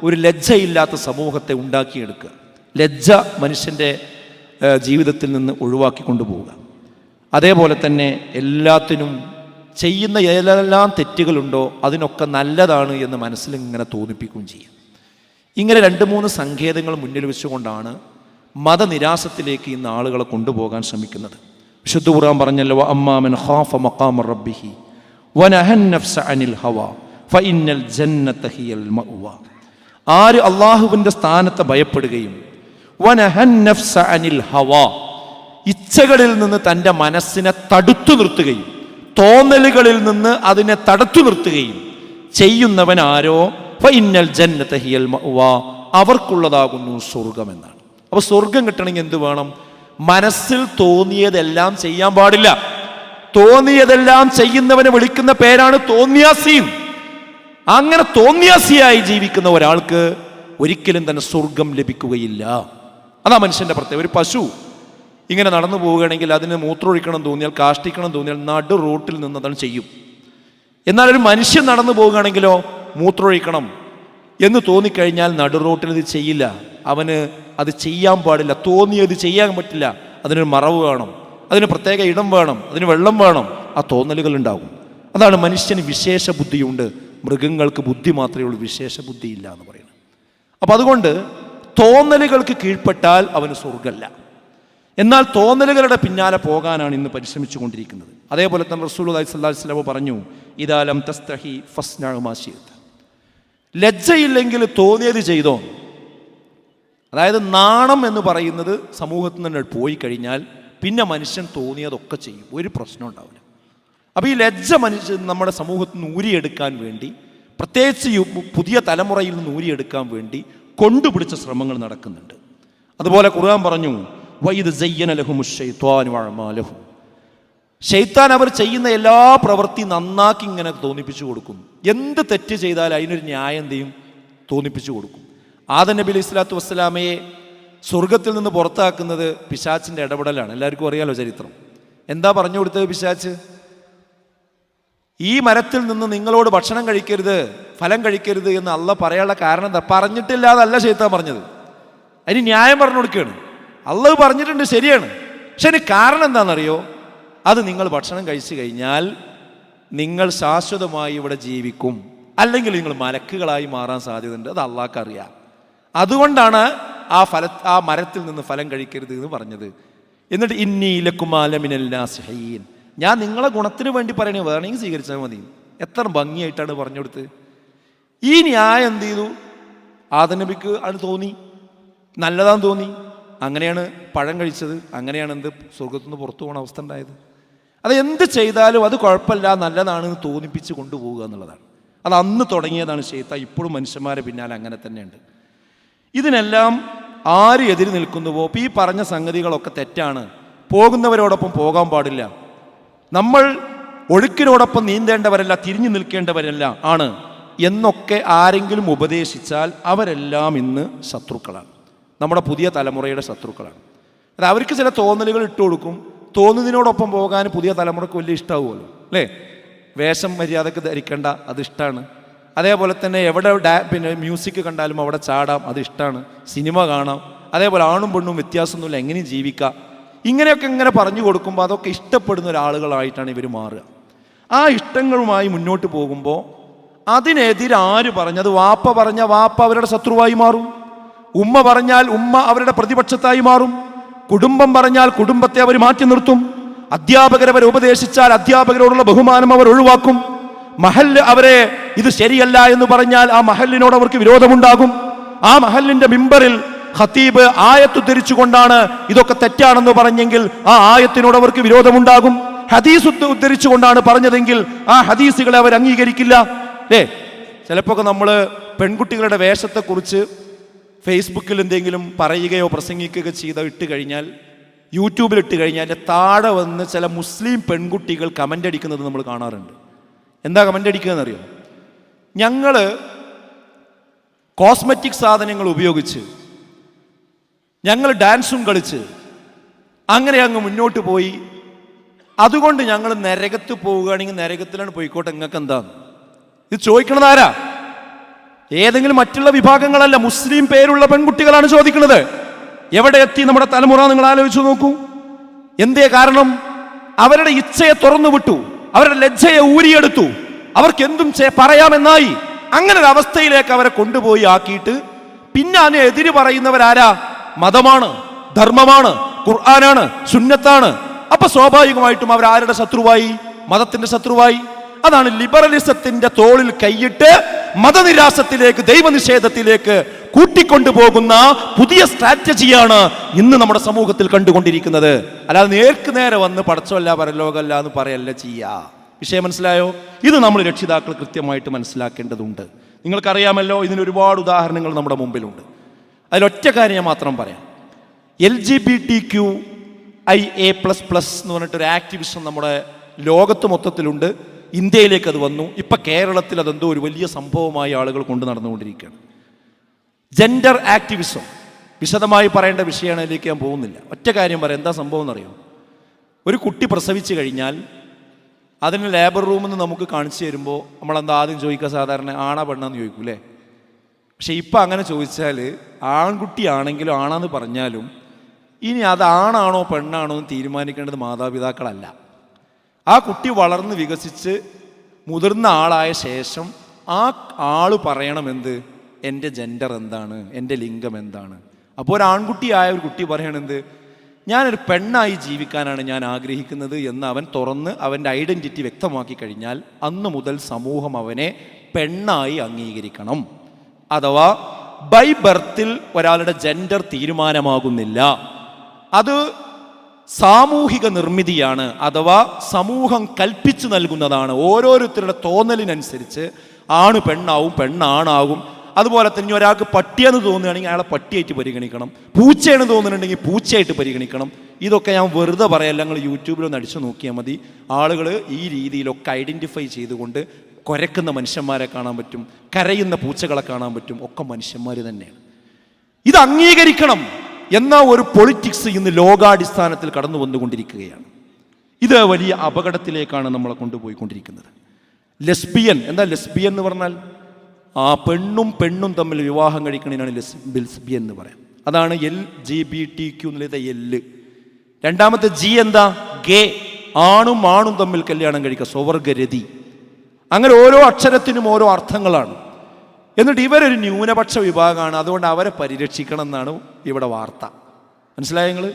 ഒരു ലജ്ജയില്ലാത്ത സമൂഹത്തെ ഉണ്ടാക്കിയെടുക്കുക. ലജ്ജ മനുഷ്യൻ്റെ ജീവിതത്തിൽ നിന്ന് ഒഴിവാക്കി കൊണ്ടുപോവുക. അതേപോലെ തന്നെ എല്ലാത്തിനും ചെയ്യുന്ന ഏതെല്ലാം തെറ്റുകളുണ്ടോ അതിനൊക്കെ നല്ലതാണ് എന്ന് മനസ്സിലിങ്ങനെ തോന്നിപ്പിക്കുകയും ചെയ്യും. ഇങ്ങനെ 2-3 സങ്കേതങ്ങൾ മുന്നിൽ വെച്ചുകൊണ്ടാണ് മതനിരാസത്തിലേക്ക് ഇന്ന് ആളുകളെ കൊണ്ടുപോകാൻ ശ്രമിക്കുന്നത്. വിശുദ്ധ ഖുർആൻ പറഞ്ഞല്ലോ, അമ്മാമൻ ഖാഫ മഖാമ റബ്ബിഹി വനഹൻ നഫ്സ അനിൽ ഹവാ ഫഇന്നൽ ജന്നത ഹിയൽ മഅവ. ആര് അള്ളാഹുവിൻ്റെ സ്ഥാനത്തെ ഭയപ്പെടുകയും വനഹൻ നഫ്സ അനിൽ ഹവാ, ഇച്ഛകളിൽ നിന്ന് തൻ്റെ മനസ്സിനെ തടുത്തു നിർത്തുകയും തോന്നലുകളിൽ നിന്ന് അതിനെ തടുത്തു നിർത്തുകയും ചെയ്യുന്നവൻ ആരോ ഫഇന്നൽ ജന്നത ഹിയൽ മഅവ, അവർക്കുള്ളതാകുന്നു സ്വർഗം എന്നാണ്. അപ്പോൾ സ്വർഗം കിട്ടണമെങ്കിൽ എന്ത് വേണം? മനസ്സിൽ തോന്നിയതെല്ലാം ചെയ്യാൻ പാടില്ല. തോന്നിയതെല്ലാം ചെയ്യുന്നവനെ വിളിക്കുന്ന പേരാണ് തോന്നിയാസി. അങ്ങനെ തോന്നിയാസിയായി ജീവിക്കുന്ന ഒരാൾക്ക് ഒരിക്കലും തന്നെ സ്വർഗം ലഭിക്കുകയില്ല. അതാ മനുഷ്യന്റെ പ്രത്യേകത. ഒരു പശു ഇങ്ങനെ നടന്നു പോവുകയാണെങ്കിൽ അതിന് മൂത്രമൊഴിക്കണം തോന്നിയാൽ, കാഷ്ടിക്കണം തോന്നിയാൽ നടു റോട്ടിൽ നിന്ന് അതാണ് ചെയ്യും. എന്നാൽ ഒരു മനുഷ്യൻ നടന്നു പോവുകയാണെങ്കിലോ മൂത്രമൊഴിക്കണം എന്ന് തോന്നിക്കഴിഞ്ഞാൽ നടു റോട്ടിൽ ഇത് ചെയ്യില്ല. അവന് അത് ചെയ്യാൻ പാടില്ല. തോന്നിയത് ചെയ്യാൻ പറ്റില്ല. അതിനൊരു മറവ് വേണം, അതിന് പ്രത്യേക ഇടം വേണം, അതിന് വെള്ളം വേണം. ആ തോന്നലുകൾ ഉണ്ടാകും. അതാണ് മനുഷ്യന് വിശേഷ ബുദ്ധിയുണ്ട്, മൃഗങ്ങൾക്ക് ബുദ്ധി മാത്രമേ ഉള്ളൂ, വിശേഷ ബുദ്ധി ഇല്ല എന്ന് പറയുന്നത്. അപ്പം അതുകൊണ്ട് തോന്നലുകൾക്ക് കീഴ്പ്പെട്ടാൽ അവന് സ്വർഗ്ഗമല്ല. എന്നാൽ തോന്നലുകളുടെ പിന്നാലെ പോകാനാണ് ഇന്ന് പരിശ്രമിച്ചു കൊണ്ടിരിക്കുന്നത്. അതേപോലെ തന്നെ റസൂലുള്ളാഹി സ്വല്ലല്ലാഹു അലൈഹി വസല്ലം പറഞ്ഞു, ഇദാ ലം തസ്തഹി ഫസ്നഉ മാ ശിഅത. ലജ്ജയില്ലെങ്കിൽ തോന്നിയത് ചെയ്തോ. അതായത് നാണം എന്ന് പറയുന്നത് സമൂഹത്തിൽ നിന്ന് പോയി കഴിഞ്ഞാൽ പിന്നെ മനുഷ്യൻ തോന്നിയതൊക്കെ ചെയ്യും, ഒരു പ്രശ്നം ഉണ്ടാവില്ല. അപ്പോൾ ഈ ലജ്ജ മനുഷ്യൻ നമ്മുടെ സമൂഹത്തിൽ നിന്ന് ഊരിയെടുക്കാൻ വേണ്ടി, പ്രത്യേകിച്ച് പുതിയ തലമുറയിൽ നിന്ന് ഊരിയെടുക്കാൻ വേണ്ടി കൊണ്ടുപിടിച്ച ശ്രമങ്ങൾ നടക്കുന്നുണ്ട്. അതുപോലെ ഖുർആൻ പറഞ്ഞു, വഇദ് സയ്യന ലഹുമുശ് ശൈത്വാനു അഅമാലഹും. ശൈത്താൻ അവർ ചെയ്യുന്ന എല്ലാ പ്രവൃത്തി നന്നാക്കി ഇങ്ങനെ തോന്നിപ്പിച്ചു കൊടുക്കും. എന്ത് തെറ്റ് ചെയ്താൽ അതിനൊരു ന്യായം എന്ത് ചെയ്യും? തോന്നിപ്പിച്ചു കൊടുക്കും. ആദം നബി അലൈഹി സ്വലാത്തു വസ്സലാമയെ സ്വർഗത്തിൽ നിന്ന് പുറത്താക്കുന്നത് പിശാച്ചിൻ്റെ ഇടപെടലാണ്. എല്ലാവർക്കും അറിയാലോ ചരിത്രം. എന്താ പറഞ്ഞു കൊടുത്തത് പിശാച്ച്? ഈ മരത്തിൽ നിന്ന് നിങ്ങളോട് ഭക്ഷണം കഴിക്കരുത്, ഫലം കഴിക്കരുത് എന്ന് അള്ളാഹ് പറയാനുള്ള കാരണം എന്താ? പറഞ്ഞിട്ടില്ലാതല്ല ശൈത്താൻ പറഞ്ഞത്, അതിന് ന്യായം പറഞ്ഞു കൊടുക്കുകയാണ്. അള്ളാഹ് പറഞ്ഞിട്ടുണ്ട്, ശരിയാണ്, പക്ഷെ അതിന് കാരണം എന്താണെന്നറിയോ? അത് നിങ്ങൾ ഭക്ഷണം കഴിച്ചു കഴിഞ്ഞാൽ നിങ്ങൾ ശാശ്വതമായി ഇവിടെ ജീവിക്കും, അല്ലെങ്കിൽ നിങ്ങൾ മലക്കുകളായി മാറാൻ സാധ്യതയുണ്ട്. അത് അള്ളാഹ്ക്ക് അറിയാം. അതുകൊണ്ടാണ് ആ മരത്തിൽ നിന്ന് ഫലം കഴിക്കരുത് എന്ന് പറഞ്ഞത്. എന്നിട്ട് ഇന്നി ലകുമാ ലമിനൽ നാസിഹീൻ, ഞാൻ നിങ്ങളെ ഗുണത്തിന് വേണ്ടി പറയണേ, വേണമെങ്കിൽ സ്വീകരിച്ചാൽ മതി. എത്ര ഭംഗിയായിട്ടാണ് പറഞ്ഞു കൊടുത്ത്. ഈ ന്യായം എന്ത് ചെയ്തു? ആദം നബിക്ക് അത് തോന്നി, നല്ലതാന്ന് തോന്നി. അങ്ങനെയാണ് പഴം കഴിച്ചത്. അങ്ങനെയാണ് എന്ത് സ്വർഗത്തു നിന്ന് പുറത്തു പോകുന്ന അവസ്ഥ ഉണ്ടായത്. അത് എന്ത് ചെയ്താലും അത് കുഴപ്പമില്ല, നല്ലതാണെന്ന് തോന്നിപ്പിച്ച് കൊണ്ടുപോവുക എന്നുള്ളതാണ്. അത് അന്ന് തുടങ്ങിയതാണ് ശൈത്താൻ. ഇപ്പോഴും മനുഷ്യന്മാരെ പിന്നാലെ അങ്ങനെ തന്നെയുണ്ട്. ഇതിനെല്ലാം ആര് എതിര് നിൽക്കുന്നുവോ, ഇപ്പോൾ ഈ പറഞ്ഞ സംഗതികളൊക്കെ തെറ്റാണ്, പോകുന്നവരോടൊപ്പം പോകാൻ പാടില്ല, നമ്മൾ ഒഴുക്കിനോടൊപ്പം നീന്തേണ്ടവരല്ല, തിരിഞ്ഞു നിൽക്കേണ്ടവരല്ല ആണ് എന്നൊക്കെ ആരെങ്കിലും ഉപദേശിച്ചാൽ അവരെല്ലാം ഇന്ന് ശത്രുക്കളാണ്, നമ്മുടെ പുതിയ തലമുറയുടെ ശത്രുക്കളാണ്. അത് അവർക്ക് ചില തോന്നലുകൾ ഇട്ട് കൊടുക്കും. തോന്നുന്നതിനോടൊപ്പം പോകാൻ പുതിയ തലമുറക്ക് വലിയ ഇഷ്ടമാവുമല്ലോ, അല്ലേ? വേഷം മര്യാദക്ക് ധരിക്കേണ്ട, അത് ഇഷ്ടമാണ്. അതേപോലെ തന്നെ എവിടെ പിന്നെ മ്യൂസിക് കണ്ടാലും അവിടെ ചാടാം, അത് ഇഷ്ടമാണ്. സിനിമ കാണാം. അതേപോലെ ആണും പെണ്ണും വ്യത്യാസമൊന്നുമില്ല, എങ്ങനെയും ജീവിക്കാം. ഇങ്ങനെയൊക്കെ ഇങ്ങനെ പറഞ്ഞു കൊടുക്കുമ്പോൾ അതൊക്കെ ഇഷ്ടപ്പെടുന്ന ഒരാളുകളായിട്ടാണ് ഇവർ മാറുക. ആ ഇഷ്ടങ്ങളുമായി മുന്നോട്ട് പോകുമ്പോൾ അതിനെതിരെ ആര് പറഞ്ഞത്? വാപ്പ പറഞ്ഞ വാപ്പ അവരുടെ ശത്രുവായി മാറും, ഉമ്മ പറഞ്ഞാൽ ഉമ്മ അവരുടെ പ്രതിപക്ഷത്തായി മാറും, കുടുംബം പറഞ്ഞാൽ കുടുംബത്തെ അവർ മാറ്റി നിർത്തും, അധ്യാപകരവരെ ഉപദേശിച്ചാൽ അധ്യാപകരോടുള്ള ബഹുമാനം അവർ ഒഴിവാക്കും, മഹല്ല് അവരെ ഇത് ശരിയല്ല എന്ന് പറഞ്ഞാൽ ആ മഹല്ലിനോട് അവർക്ക് വിരോധമുണ്ടാകും. ആ മഹല്ലിന്റെ മിമ്പറിൽ ഖതീബ് ആയത്ത് ഉദ്ധരിച്ചുകൊണ്ടാണ് ഇതൊക്കെ തെറ്റാണെന്ന് പറഞ്ഞെങ്കിൽ ആ ആയത്തിനോട് അവർക്ക് വിരോധമുണ്ടാകും. ഹദീസ് ഉദ്ധരിച്ചുകൊണ്ടാണ് പറഞ്ഞതെങ്കിൽ ആ ഹദീസുകളെ അവർ അംഗീകരിക്കില്ല. ചിലപ്പോൾ നമ്മൾ പെൺകുട്ടികളുടെ വേഷത്തെക്കുറിച്ച് ഫേസ്ബുക്കിൽ എന്തെങ്കിലും പറയുകയോ പ്രസംഗിക്കുകയോ ഇട്ട് കഴിഞ്ഞാൽ, യൂട്യൂബിൽ ഇട്ട് കഴിഞ്ഞാൽ താഴെ വന്ന് ചില മുസ്ലിം പെൺകുട്ടികൾ കമൻ്റ് അടിക്കുന്നത് നമ്മൾ കാണാറുണ്ട്. എന്താ കമൻ്റ് അടിക്കുകയെന്ന് അറിയോ? ഞങ്ങൾ കോസ്മെറ്റിക് സാധനങ്ങൾ ഉപയോഗിച്ച്, ഞങ്ങൾ ഡാൻസും കളിച്ച് അങ്ങനെ അങ്ങ് മുന്നോട്ട് പോയി, അതുകൊണ്ട് ഞങ്ങൾ നരകത്ത് പോവുകയാണെങ്കിൽ നരകത്തിലാണ് പോയിക്കോട്ടെ, നിങ്ങൾക്ക് എന്താന്ന്? ഇത് ചോദിക്കണത് ആരാ? ഏതെങ്കിലും മറ്റുള്ള വിഭാഗങ്ങളല്ല, മുസ്ലിം പേരുള്ള പെൺകുട്ടികളാണ് ചോദിക്കുന്നത്. എവിടെ എത്തി നമ്മുടെ തലമുറ? നിങ്ങൾ ആലോചിച്ചു നോക്കൂ. എന്തേ കാരണം? അവരുടെ ഇച്ഛയെ തുറന്നു വിട്ടു, അവരുടെ ലജ്ജയെ ഊരിയെടുത്തു, അവർക്ക് എന്തും പറയാമെന്നായി. അങ്ങനെ ഒരു അവസ്ഥയിലേക്ക് അവരെ കൊണ്ടുപോയി ആക്കിയിട്ട് പിന്നെ അതിന് എതിര് പറയുന്നവരാരാ? മതമാണ്, ധർമ്മമാണ്, ഖുർആനാണ്, സുന്നത്താണ്. അപ്പൊ സ്വാഭാവികമായിട്ടും അവരാരുടെ ശത്രുവായി? മതത്തിന്റെ ശത്രുവായി. അതാണ് ലിബറലിസത്തിന്റെ തോളിൽ കൈയിട്ട് മതനിരാസത്തിലേക്ക്, ദൈവനിഷേധത്തിലേക്ക് കൂട്ടിക്കൊണ്ടുപോകുന്ന പുതിയ സ്ട്രാറ്റജിയാണ് ഇന്ന് നമ്മുടെ സമൂഹത്തിൽ കണ്ടുകൊണ്ടിരിക്കുന്നത്. അല്ലാതെ നേർക്ക് നേരെ വന്ന് പടച്ചമല്ല പരലോകമല്ല എന്ന് പറയല്ല ചെയ്യുക. വിഷയം മനസ്സിലായോ? ഇത് നമ്മൾ രക്ഷിതാക്കൾ കൃത്യമായിട്ട് മനസ്സിലാക്കേണ്ടതുണ്ട്. നിങ്ങൾക്കറിയാമല്ലോ, ഇതിന് ഒരുപാട് ഉദാഹരണങ്ങൾ നമ്മുടെ മുമ്പിലുണ്ട്. അതിലൊറ്റ കാര്യം ഞാൻ മാത്രം പറയാം. LGBTQIA++ എന്ന് പറഞ്ഞിട്ടൊരു ആക്ടിവിസം നമ്മുടെ ലോകത്ത് മൊത്തത്തിലുണ്ട്. ഇന്ത്യയിലേക്ക് അത് വന്നു. ഇപ്പം കേരളത്തിൽ അതെന്തോ ഒരു വലിയ സംഭവമായി ആളുകൾ കൊണ്ട് നടന്നുകൊണ്ടിരിക്കുകയാണ്. ജെൻഡർ ആക്ടിവിസം വിശദമായി പറയേണ്ട വിഷയമാണ്, അതിലേക്ക് ഞാൻ പോകുന്നില്ല. ഒറ്റ കാര്യം പറയാം. എന്താ സംഭവം എന്നറിയോ? ഒരു കുട്ടി പ്രസവിച്ച് കഴിഞ്ഞാൽ അതിന് ലേബർ റൂമിൽ നിന്ന് നമുക്ക് കാണിച്ചു തരുമ്പോൾ നമ്മളെന്താ ആദ്യം ചോദിക്കുക? സാധാരണ ആണാ പെണ്ണാന്ന് ചോദിക്കും അല്ലേ? പക്ഷെ ഇപ്പം അങ്ങനെ ചോദിച്ചാൽ ആൺകുട്ടിയാണെങ്കിലും ആണാന്ന് പറഞ്ഞാലും ഇനി അത് ആണാണോ പെണ്ണാണോ എന്ന് തീരുമാനിക്കേണ്ടത് മാതാപിതാക്കളല്ല. ആ കുട്ടി വളർന്ന് വികസിച്ച് മുതിർന്ന ആളായ ശേഷം ആ ആള് പറയണമെന്ത്? എൻ്റെ ജെൻഡർ എന്താണ്, എൻ്റെ ലിംഗം എന്താണ്. അപ്പോൾ ഒരു ആൺകുട്ടിയായ ഒരു കുട്ടി പറയണെന്ത്? ഞാനൊരു പെണ്ണായി ജീവിക്കാനാണ് ഞാൻ ആഗ്രഹിക്കുന്നത് എന്ന് അവൻ തുറന്ന് അവൻ്റെ ഐഡൻറ്റിറ്റി വ്യക്തമാക്കി കഴിഞ്ഞാൽ അന്ന് മുതൽ സമൂഹം അവനെ പെണ്ണായി അംഗീകരിക്കണം. അഥവാ ബൈ ബർത്തിൽ ഒരാളുടെ ജെൻഡർ തീരുമാനമാകുന്നില്ല. അത് സാമൂഹിക നിർമ്മിതിയാണ്, അഥവാ സമൂഹം കൽപ്പിച്ചു നൽകുന്നതാണ്. ഓരോരുത്തരുടെ തോന്നലിനനുസരിച്ച് ആണ് പെണ്ണാവും, പെണ്ണാണാകും. അതുപോലെ തന്നെ ഒരാൾക്ക് പട്ടിയെന്ന് തോന്നുകയാണെങ്കിൽ അയാളെ പട്ടിയായിട്ട് പരിഗണിക്കണം, പൂച്ചയെന്ന് തോന്നുന്നുണ്ടെങ്കിൽ പൂച്ചയായിട്ട് പരിഗണിക്കണം. ഇതൊക്കെ ഞാൻ വെറുതെ പറയല്ല, ഞങ്ങൾ യൂട്യൂബിലൊന്ന് അടിച്ചു നോക്കിയാൽ മതി. ആളുകൾ ഈ രീതിയിലൊക്കെ ഐഡൻറ്റിഫൈ ചെയ്തുകൊണ്ട് കുരക്കുന്ന മനുഷ്യന്മാരെ കാണാൻ പറ്റും, കരയുന്ന പൂച്ചകളെ കാണാൻ പറ്റും. ഒക്കെ മനുഷ്യന്മാർ തന്നെയാണ്. ഇത് അംഗീകരിക്കണം എന്ന ഒരു പൊളിറ്റിക്സ് ഇന്ന് ലോകാടിസ്ഥാനത്തിൽ കടന്നു വന്നുകൊണ്ടിരിക്കുകയാണ്. ഇത് വലിയ അപകടത്തിലേക്കാണ് നമ്മളെ കൊണ്ടുപോയിക്കൊണ്ടിരിക്കുന്നത്. ലെസ്ബിയൻ, എന്താ ലെസ്ബിയൻ എന്ന് പറഞ്ഞാൽ? ആ പെണ്ണും പെണ്ണും തമ്മിൽ വിവാഹം കഴിക്കണതിനാണ് ലെസ്ബിയൻ എന്ന് പറയാം. അതാണ് LGBTQ എന്നുള്ളത് L. രണ്ടാമത്തെ G എന്താ? ഗേ, ആണും ആണും തമ്മിൽ കല്യാണം കഴിക്കുക, സ്വർഗരതി. അങ്ങനെ ഓരോ അക്ഷരത്തിനും ഓരോ അർത്ഥങ്ങളാണ്. എന്നിട്ട് ഇവരൊരു ന്യൂനപക്ഷ വിഭാഗമാണ്, അതുകൊണ്ട് അവരെ പരിരക്ഷിക്കണം എന്നാണ് ഇവിടെ വാർത്ത. മനസ്സിലായ നിങ്ങൾ?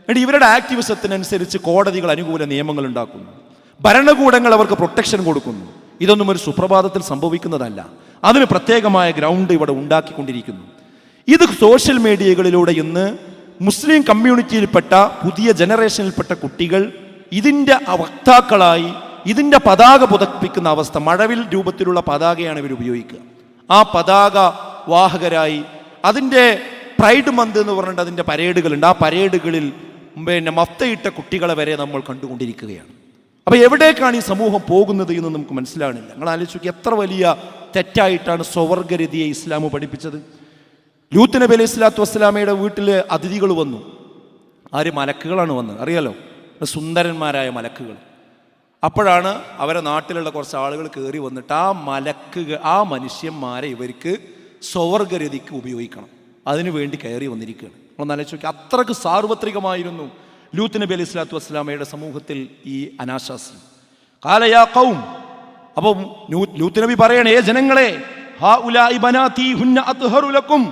എന്നിട്ട് ഇവരുടെ ആക്ടിവിസത്തിനനുസരിച്ച് കോടതികൾ അനുകൂല നിയമങ്ങൾ ഉണ്ടാക്കുന്നു, ഭരണകൂടങ്ങൾ അവർക്ക് പ്രൊട്ടക്ഷൻ കൊടുക്കുന്നു. ഇതൊന്നും ഒരു സുപ്രഭാതത്തിൽ സംഭവിക്കുന്നതല്ല. അതിന് പ്രത്യേകമായ ഗ്രൗണ്ട് ഇവിടെ ഉണ്ടാക്കിക്കൊണ്ടിരിക്കുന്നു. ഇത് സോഷ്യൽ മീഡിയകളിലൂടെ ഇന്ന് മുസ്ലിം കമ്മ്യൂണിറ്റിയിൽപ്പെട്ട പുതിയ ജനറേഷനിൽപ്പെട്ട കുട്ടികൾ ഇതിൻ്റെ വക്താക്കളായി ഇതിൻ്റെ പതാക പുതപ്പിക്കുന്ന അവസ്ഥ. മഴവിൽ രൂപത്തിലുള്ള പതാകയാണ് ഇവർ ഉപയോഗിക്കുക. ആ പതാക വാഹകരായി അതിൻ്റെ പ്രൈഡ് മന്ത് എന്ന് പറഞ്ഞിട്ട് അതിൻ്റെ പരേഡുകളുണ്ട്. ആ പരേഡുകളിൽ മഫ്തയിട്ട കുട്ടികളെ വരെ നമ്മൾ കണ്ടുകൊണ്ടിരിക്കുകയാണ്. അപ്പോൾ എവിടേക്കാണ് ഈ സമൂഹം പോകുന്നത് എന്ന് നമുക്ക് മനസ്സിലാകുന്നില്ല. നിങ്ങൾ ആലോചിച്ച് എത്ര വലിയ തെറ്റായിട്ടാണ് സ്വവർഗരതിയെ ഇസ്ലാം പഠിപ്പിച്ചത്. ലൂത്ത് നബി അലൈഹി സ്വലാത്തു വസ്സലാമയുടെ വീട്ടിൽ അതിഥികൾ വന്നു. ആര്? മലക്കുകളാണ് വന്നത്, അറിയാലോ, സുന്ദരന്മാരായ മലക്കുകൾ. അപ്പോഴാണ് അവരെ നാട്ടിലുള്ള കുറച്ച് ആളുകൾ കയറി വന്നിട്ട് ആ മനുഷ്യന്മാരെ ഇവർക്ക് സ്വവർഗരതിക്ക് ഉപയോഗിക്കണം, അതിനു വേണ്ടി കയറി വന്നിരിക്കുകയാണ്. നമ്മളൊന്ന് ആലോചിച്ച് നോക്കി, അത്രക്ക് സാർവത്രികമായിരുന്നു ലൂത്ത് നബി അലൈഹി സ്വലാത്തു വസ്സലാമയുടെ സമൂഹത്തിൽ ഈ അനാശാസ്യം. ഖാല യാ ഖൗം, അപ്പം ലൂത്ത് നബി പറയണേ, ജനങ്ങളെ, ഹാഉലാഇ ബനാതി ഹുന്ന അത്ഹറു ലക്കും,